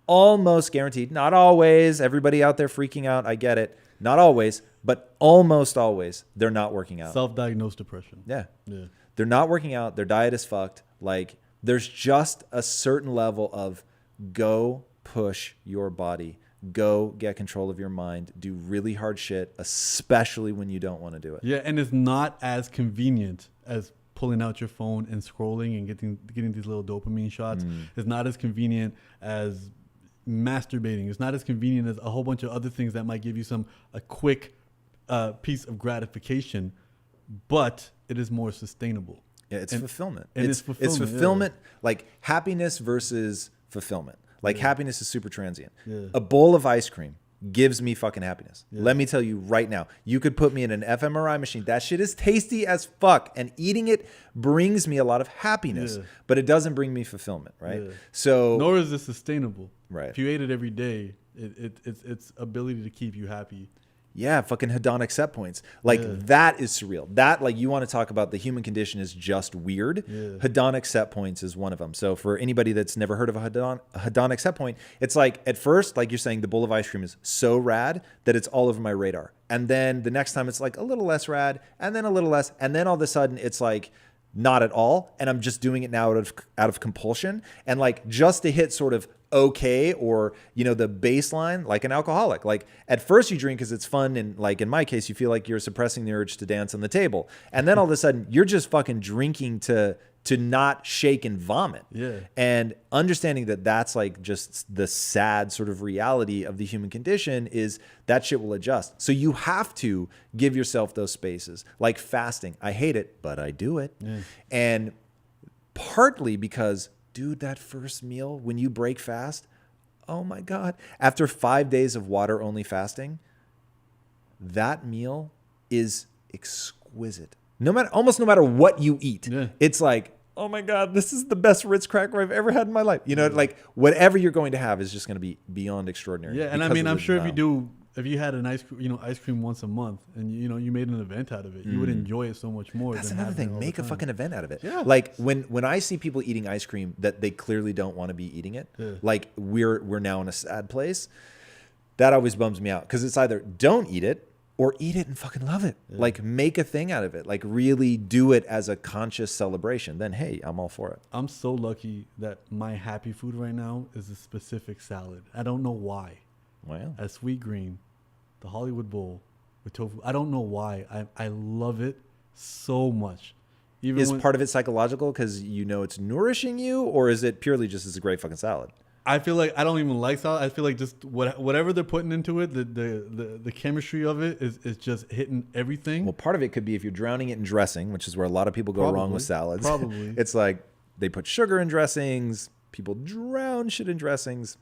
almost guaranteed, not always, everybody out there freaking out, I get it. Not always, but almost always, they're not working out. Self-diagnosed depression. Yeah. They're not working out. Their diet is fucked. Like there's just a certain level of go push your body. Go get control of your mind, do really hard shit, especially when you don't want to do it. Yeah, and it's not as convenient as pulling out your phone and scrolling and getting these little dopamine shots. It's not as convenient as masturbating. It's not as convenient as a whole bunch of other things that might give you a quick piece of gratification, but it is more sustainable. Yeah, it's fulfillment. And it's fulfillment. It's fulfillment, like happiness versus fulfillment. Like happiness is super transient. A bowl of ice cream gives me fucking happiness. Let me tell you right now, you could put me in an fMRI machine. That shit is tasty as fuck. And eating it brings me a lot of happiness, but it doesn't bring me fulfillment, right? So nor is it sustainable. Right. If you ate it every day, its ability to keep you happy. Yeah, fucking hedonic set points. Like that is surreal. That, like, you want to talk about the human condition is just weird. Hedonic set points is one of them. So for anybody that's never heard of a hedonic set point, it's like at first, like you're saying, the bowl of ice cream is so rad that it's all over my radar. And then the next time it's like a little less rad, and then a little less, and then all of a sudden it's like not at all, and I'm just doing it now out of compulsion, and like just to hit sort of okay, or the baseline, like an alcoholic. Like at first you drink because it's fun, and like in my case you feel like you're suppressing the urge to dance on the table, and then all of a sudden you're just fucking drinking to not shake and vomit. And understanding that that's like just the sad sort of reality of the human condition is that shit will adjust. So you have to give yourself those spaces, like fasting. I hate it, but I do it. And partly because, dude, that first meal, when you break fast, oh my God, after 5 days of water only fasting, that meal is exquisite. Almost no matter what you eat, it's like, oh my God, this is the best Ritz cracker I've ever had in my life. Like whatever you're going to have is just going to be beyond extraordinary. Yeah, and I mean, I'm sure if you had an ice cream once a month, and you made an event out of it, you would enjoy it so much more. That's another thing. Make a fucking event out of it. Yeah. Like when I see people eating ice cream that they clearly don't want to be eating it, like we're now in a sad place. That always bums me out, because it's either don't eat it or eat it and fucking love it. Like make a thing out of it. Like really do it as a conscious celebration. Then hey, I'm all for it. I'm so lucky that my happy food right now is a specific salad. I don't know why. Wow. A sweet green, the Hollywood Bowl with tofu. I don't know why. I love it so much. Even Is when, part of it psychological because you know it's nourishing you, or is it purely just as a great fucking salad? I feel like I don't even like salad. I feel like just whatever they're putting into it, the chemistry of it is just hitting everything. Well, part of it could be if you're drowning it in dressing, which is where a lot of people go wrong with salads. Probably. It's like they put sugar in dressings. People drown shit in dressings.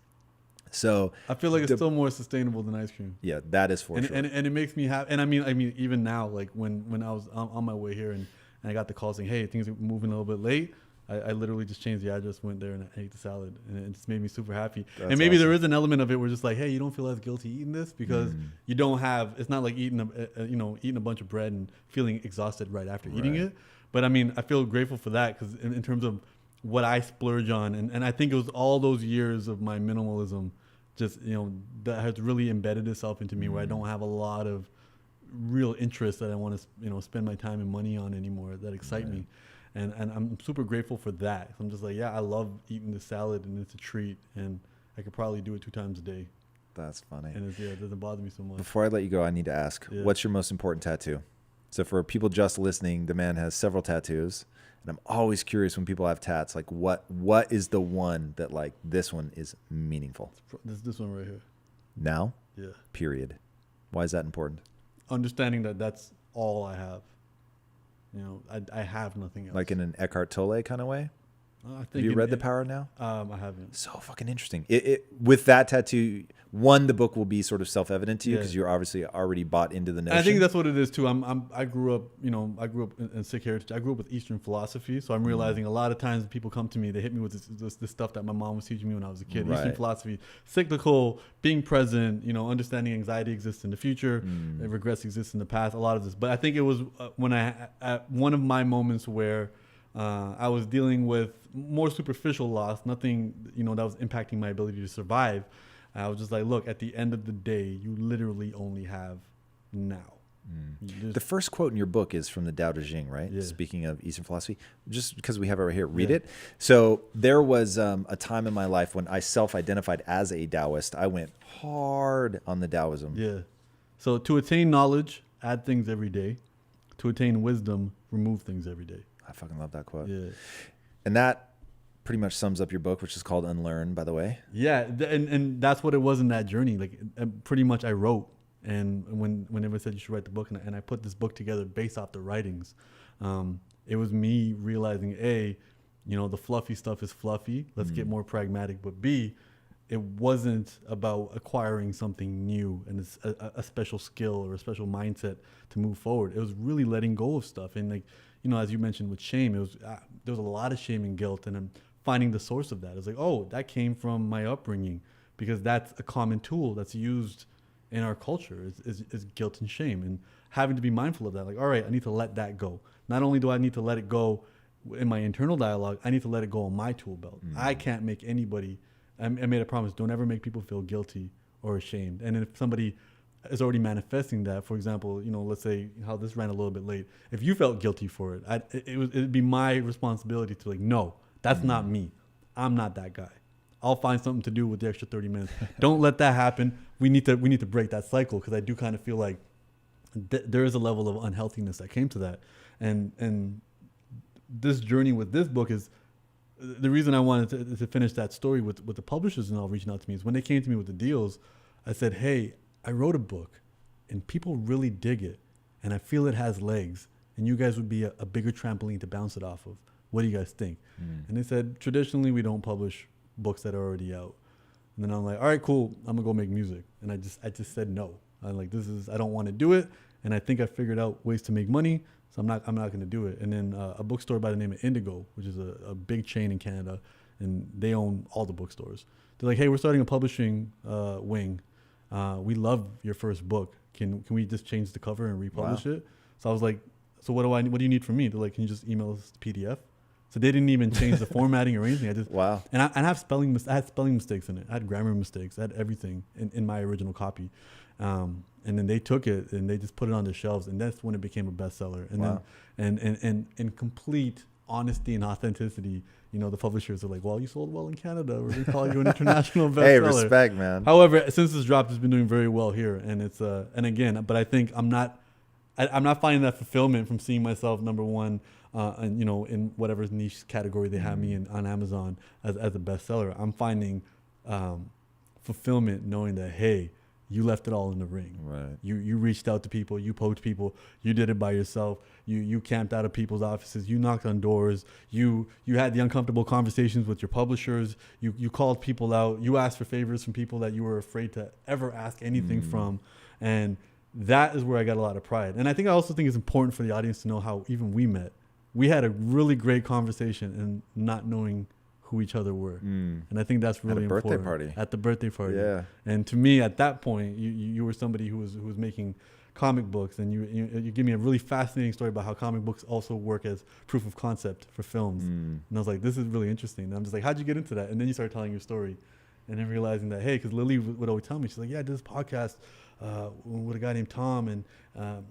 So I feel like it's still more sustainable than ice cream. yeah, that is for sure. And it makes me happy. And I mean, even now, like when I was on my way here and I got the call saying, hey, things are moving a little bit late. I literally just changed the address, went there, and I ate the salad, and it just made me super happy. That's and maybe awesome. there is an element of it where just like, hey, you don't feel as guilty eating this because you don't have. It's not like eating eating a bunch of bread and feeling exhausted right after eating Right. it. But I mean, I feel grateful for that because in terms of what I splurge on, and I think it was all those years of my minimalism, just that has really embedded itself into me, where I don't have a lot of real interests that I want to spend my time and money on anymore that excite me. And I'm super grateful for that. I'm just like, yeah, I love eating the salad and it's a treat, and I could probably do it 2 times a day, That's funny. and it doesn't bother me so much. Before I let you go, I need to ask, Yeah. what's your most important tattoo? So for people just listening, the man has several tattoos, and I'm always curious when people have tats, like what is the one that like this one is meaningful? This one right here. Now, Yeah. period. Why is that important? Understanding that that's all I have. I have nothing else. Like in an Eckhart Tolle kind of way? I think Have you read The Power Now? I haven't. So fucking interesting. With that tattoo, one, the book will be sort of self-evident to you Yeah. because you're obviously already bought into the notion. I think that's what it is too. I grew up, in Sikh heritage. I grew up with Eastern philosophy, so I'm realizing a lot of times people come to me, they hit me with this stuff that my mom was teaching me when I was a kid. Eastern Right. philosophy, cyclical, being present, understanding anxiety exists in the future, and regrets exist in the past. A lot of this, but I think it was when at one of my moments where I was dealing with more superficial loss, nothing that was impacting my ability to survive. I was just like, look, at the end of the day, you literally only have now. The first quote in your book is from the Tao Te Ching, right? Yeah. Speaking of Eastern philosophy, just because we have it right here, read Yeah. it. So there was a time in my life when I self-identified as a Taoist. I went hard on the Taoism. Yeah. So to attain knowledge, add things every day. To attain wisdom, remove things every day. I fucking love that quote. Yeah. And that pretty much sums up your book, which is called Unlearn, by the way. Yeah. And that's what it was in that journey. Like pretty much I wrote. And when everyone said you should write the book, and I put this book together based off the writings, it was me realizing, A, the fluffy stuff is fluffy. Let's get more pragmatic. But B, it wasn't about acquiring something new and it's a special skill or a special mindset to move forward. It was really letting go of stuff. And like, as you mentioned with shame, there was a lot of shame and guilt, and I'm finding the source of that. It's like, oh, that came from my upbringing, because that's a common tool that's used in our culture is guilt and shame, and having to be mindful of that. Like, all right, I need to let that go. Not only do I need to let it go in my internal dialogue, I need to let it go on my tool belt. I can't make anybody, I made a promise, don't ever make people feel guilty or ashamed. And if somebody is already manifesting that, for example, let's say how this ran a little bit late. If you felt guilty for it, it'd be my responsibility to like, no, that's not me. I'm not that guy. I'll find something to do with the extra 30 minutes. Don't let that happen. We need to break that cycle, because I do kind of feel like there is a level of unhealthiness that came to that. And this journey with this book is the reason I wanted to finish that story with the publishers and all reaching out to me is when they came to me with the deals, I said, hey, I wrote a book and people really dig it, and I feel it has legs, and you guys would be a bigger trampoline to bounce it off of. What do you guys think? And they said, traditionally, we don't publish books that are already out. And then I'm like, all right, cool. I'm gonna go make music. And I just said no. I'm like, I don't want to do it. And I think I figured out ways to make money, so I'm not gonna do it. And then a bookstore by the name of Indigo, which is a big chain in Canada, and they own all the bookstores. They're like, hey, we're starting a publishing wing. We love your first book. Can we just change the cover and republish it? So I was like, so what do you need from me? They're like, can you just email us the PDF? So they didn't even change the formatting or anything. And I had spelling mistakes in it. I had grammar mistakes. I had everything in my original copy. And then they took it and they just put it on the shelves, and that's when it became a bestseller. And then in complete honesty and authenticity, the publishers are like, well, you sold well in Canada. We're going to call you an international bestseller. Hey, respect, man. However, since this dropped, it's been doing very well here. And it's but I think I'm not finding that fulfillment from seeing myself, number one, and you know, in whatever niche category they have me in on Amazon as a bestseller, I'm finding fulfillment knowing that, hey, you left it all in the ring. Right. You reached out to people, you poached people, you did it by yourself. You camped out of people's offices, you knocked on doors, you had the uncomfortable conversations with your publishers, you called people out, you asked for favors from people that you were afraid to ever ask anything from. And that is where I got a lot of pride. And I also think it's important for the audience to know how even we met. We had a really great conversation and not knowing who each other were. And I think that's really important. At the birthday party. Yeah. And to me, at that point, you were somebody who was making comic books, and you give me a really fascinating story about how comic books also work as proof of concept for films. And I was like, this is really interesting. And I'm just like, how'd you get into that? And then you started telling your story, and then realizing that, hey, because Lily would always tell me, she's like, yeah, I did this podcast with a guy named Tom, and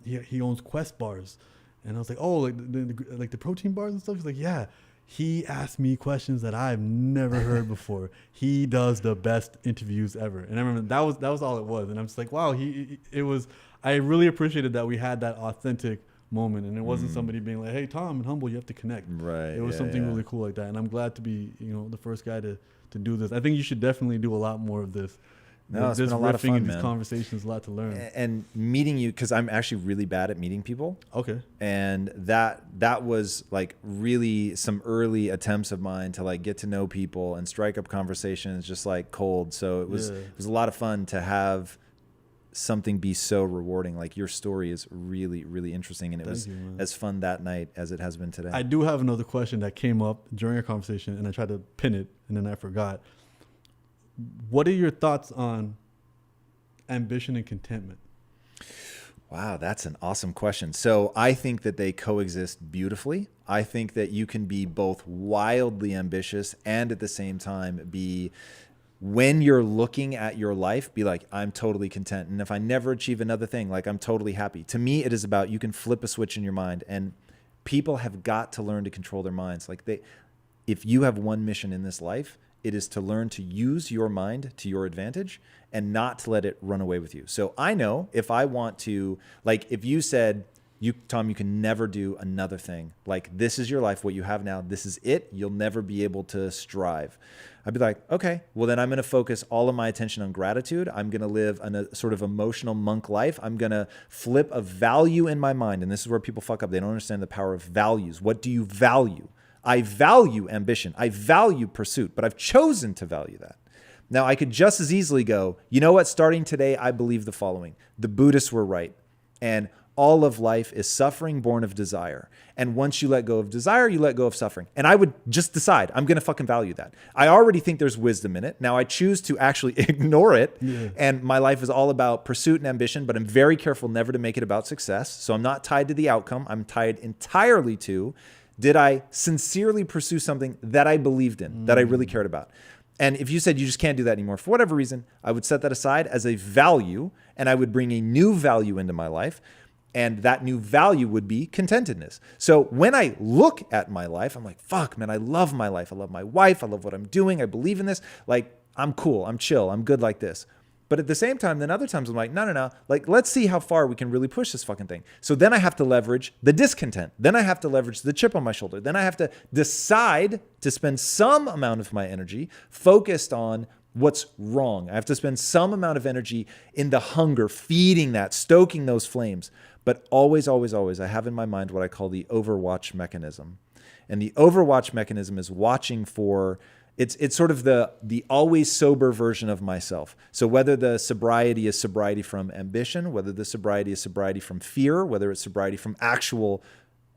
he owns Quest bars. And I was like, oh, like the protein bars and stuff. He's like, yeah. He asked me questions that I've never heard before. He does the best interviews ever. And I remember that was all it was. And I'm just like, wow, I really appreciated that we had that authentic moment. And it wasn't somebody being like, hey, Tom and Humble, you have to connect. Right. It was something really cool like that. And I'm glad to be, the first guy to do this. I think you should definitely do a lot more of this. No, it's been a lot of fun, and man. These conversations, a lot to learn. And meeting you, because I'm actually really bad at meeting people. Okay. And that was like really some early attempts of mine to like get to know people and strike up conversations just like cold. So it was a lot of fun to have something be so rewarding. Like your story is really, really interesting, and it was as fun that night as it has been today. I do have another question that came up during our conversation, and I tried to pin it, and then I forgot. What are your thoughts on ambition and contentment? Wow, that's an awesome question. So I think that they coexist beautifully. I think that you can be both wildly ambitious and at the same time be, when you're looking at your life, be like, I'm totally content. And if I never achieve another thing, like I'm totally happy. To me, it is about, you can flip a switch in your mind, and people have got to learn to control their minds. Like if you have one mission in this life, it is to learn to use your mind to your advantage and not to let it run away with you. So I know if I want to, like if you said, Tom, you can never do another thing. Like this is your life, what you have now, this is it. You'll never be able to strive. I'd be like, okay, well then I'm going to focus all of my attention on gratitude. I'm going to live a sort of emotional monk life. I'm going to flip a value in my mind. And this is where people fuck up. They don't understand the power of values. What do you value? I value ambition. I value pursuit, but I've chosen to value that. Now, I could just as easily go, you know what? Starting today, I believe the following. The Buddhists were right. And all of life is suffering born of desire. And once you let go of desire, you let go of suffering. And I would just decide, I'm going to fucking value that. I already think there's wisdom in it. Now, I choose to actually ignore it. Yeah. And my life is all about pursuit and ambition, but I'm very careful never to make it about success. So I'm not tied to the outcome. I'm tied entirely to, did I sincerely pursue something that I believed in, that I really cared about? And if you said you just can't do that anymore, for whatever reason, I would set that aside as a value, and I would bring a new value into my life. And that new value would be contentedness. So when I look at my life, I'm like, fuck, man, I love my life. I love my wife. I love what I'm doing. I believe in this. Like, I'm cool. I'm chill. I'm good like this. But at the same time, then other times I'm like, no. Like, let's see how far we can really push this fucking thing. So then I have to leverage the discontent. Then I have to leverage the chip on my shoulder. Then I have to decide to spend some amount of my energy focused on what's wrong. I have to spend some amount of energy in the hunger, feeding that, stoking those flames. But always, always, always, I have in my mind what I call the Overwatch mechanism. And the Overwatch mechanism is watching for... It's sort of the always sober version of myself. So whether the sobriety is sobriety from ambition, whether the sobriety is sobriety from fear, whether it's sobriety from actual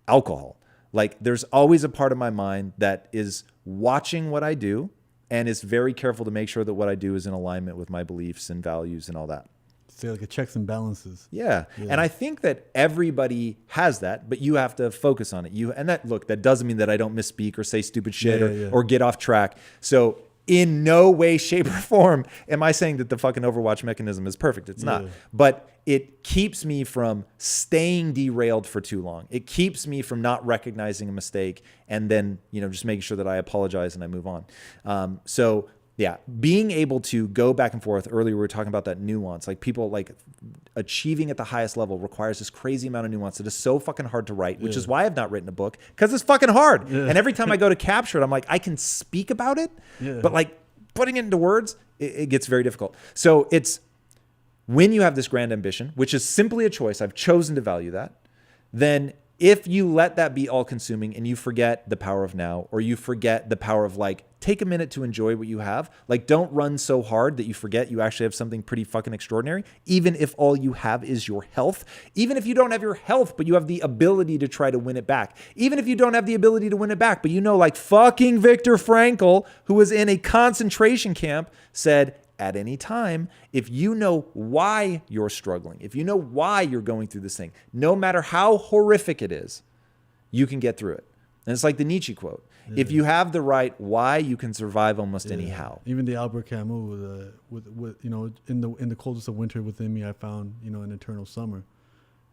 alcohol, like there's always a part of my mind that is watching what I do and is very careful to make sure that what I do is in alignment with my beliefs and values and all that. Say like a checks and balances. Yeah. And I think that everybody has that, but you have to focus on it. That doesn't mean that I don't misspeak or say stupid shit or get off track. So in no way, shape, or form am I saying that the fucking Overwatch mechanism is perfect. It's not. But it keeps me from staying derailed for too long. It keeps me from not recognizing a mistake and then, just making sure that I apologize and I move on. Yeah, being able to go back and forth. Earlier we were talking about that nuance. Like people like achieving at the highest level requires this crazy amount of nuance that is so fucking hard to write, which is why I've not written a book, because it's fucking hard. And every time I go to capture it, I'm like, I can speak about it, but like putting it into words, it gets very difficult. So it's when you have this grand ambition, which is simply a choice, I've chosen to value that, then if you let that be all consuming and you forget the power of now, or you forget the power of like, take a minute to enjoy what you have. Like, don't run so hard that you forget you actually have something pretty fucking extraordinary. Even if all you have is your health, even if you don't have your health, but you have the ability to try to win it back. Even if you don't have the ability to win it back, but you know, like fucking Viktor Frankl, who was in a concentration camp, said, at any time, if you know why you're struggling, if you know why you're going through this thing, no matter how horrific it is, you can get through it. And it's like the Nietzsche quote. If you have the right why, you can survive almost anyhow. Even the Albert Camus with you know, in the coldest of winter within me, I found, you know, an eternal summer.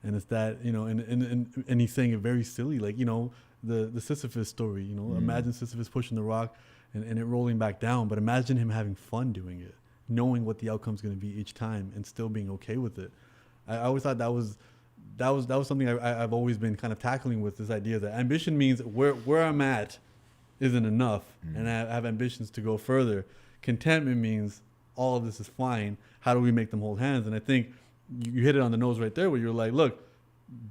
And it's that, you know, and he's saying it very silly, like, you know, the Sisyphus story, you know, imagine Sisyphus pushing the rock and it rolling back down, but imagine him having fun doing it, knowing what the outcome's going to be each time and still being okay with it. I always thought that was something I've always been kind of tackling with this idea that ambition means where I'm at isn't enough, and I have ambitions to go further. Contentment means all of this is fine. How do we make them hold hands? And I think you hit it on the nose right there, where you're like, look,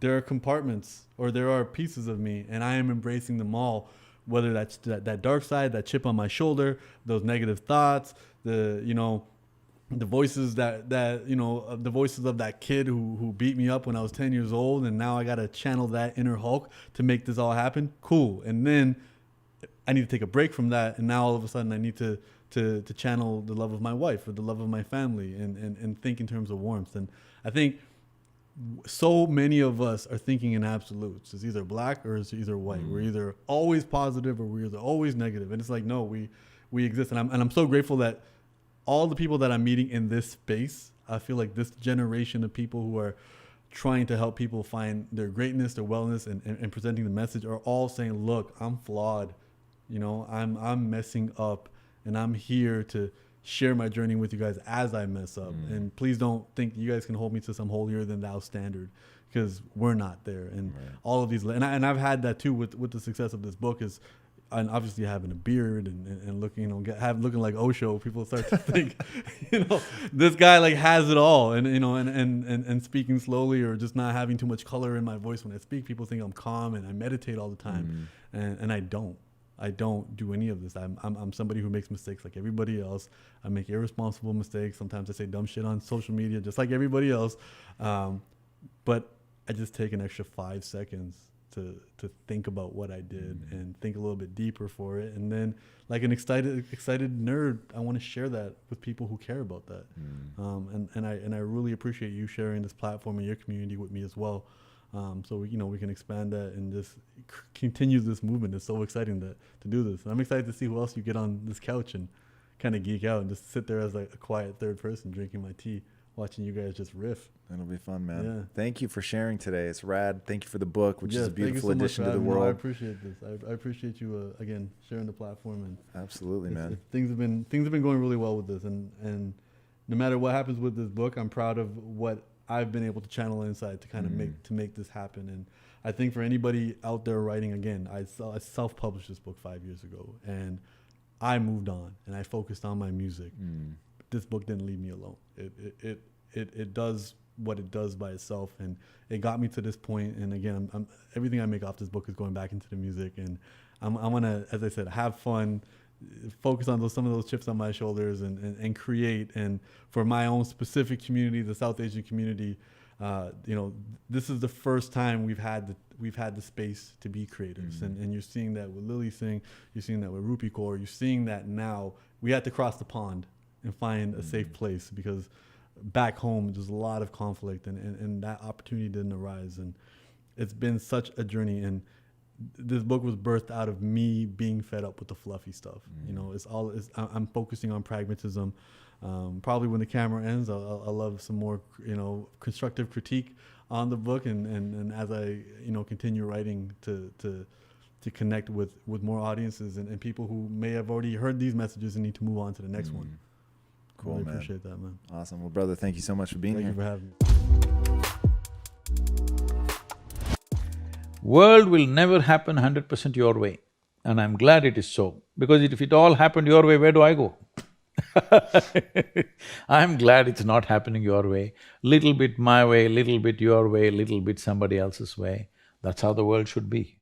there are compartments or there are pieces of me, and I am embracing them all. Whether that's that dark side, that chip on my shoulder, those negative thoughts, the voices the voices of that kid who beat me up when I was 10 years old, and now I got to channel that inner Hulk to make this all happen. Cool. And then I need to take a break from that, and now all of a sudden I need to channel the love of my wife or the love of my family and think in terms of warmth. And I think so many of us are thinking in absolutes. It's either black or it's either white. We're either always positive or we're either always negative. And it's like, no, we exist. And I'm so grateful that all the people that I'm meeting in this space, I feel like this generation of people who are trying to help people find their greatness, their wellness, and presenting the message are all saying, look, I'm flawed. You know, I'm messing up, and I'm here to share my journey with you guys as I mess up. And please don't think you guys can hold me to some holier than thou standard, because we're not there. And all of these, and I've had that too with the success of this book, is, and obviously having a beard and looking, you know, looking like Osho, people start to think, you know, this guy like has it all, and you know, and speaking slowly or just not having too much color in my voice when I speak. People think I'm calm and I meditate all the time, and I don't. I don't do any of this. I'm somebody who makes mistakes like everybody else. I make irresponsible mistakes. Sometimes I say dumb shit on social media, just like everybody else. But I just take an extra 5 seconds to think about what I did and think a little bit deeper for it. And then, like an excited nerd, I want to share that with people who care about that. And I really appreciate you sharing this platform and your community with me as well. So we can expand that and just continue this movement. It's so exciting to do this. And I'm excited to see who else you get on this couch and kind of geek out and just sit there as like a quiet third person drinking my tea, watching you guys just riff. That'll be fun, man. Yeah. Thank you for sharing today. It's rad. Thank you for the book, which is a beautiful thank you so addition much to the for having me. world. I appreciate this. I appreciate you again sharing the platform, and Absolutely, man. things have been going really well with this, and no matter what happens with this book, I'm proud of what I've been able to channel inside to kind of make this happen. And I think for anybody out there writing, again, I self-published this book 5 years ago, and I moved on and I focused on my music. This book didn't leave me alone. It does what it does by itself, and it got me to this point. And again, I'm everything I make off this book is going back into the music, and I'm gonna, as I said, have fun, focus on some of those chips on my shoulders, and create. And for my own specific community, the South Asian community, this is the first time we've had the space to be creators, and you're seeing that with Lily Singh, you're seeing that with Rupi Kaur, you're seeing that now. We had to cross the pond and find a safe place, because back home there's a lot of conflict, and that opportunity didn't arise. And it's been such a journey, and this book was birthed out of me being fed up with the fluffy stuff. You know, I'm focusing on pragmatism. Probably when the camera ends, I'll love some more, constructive critique on the book, and as I, continue writing to to connect with more audiences and people who may have already heard these messages and need to move on to the next one. Cool, really man. Appreciate that, man. Awesome. Well, brother, thank you so much for being Thank here. you for having me. World will never happen 100% your way, and I'm glad it is so, because if it all happened your way, where do I go? I'm glad it's not happening your way. Little bit my way, little bit your way, little bit somebody else's way. That's how the world should be.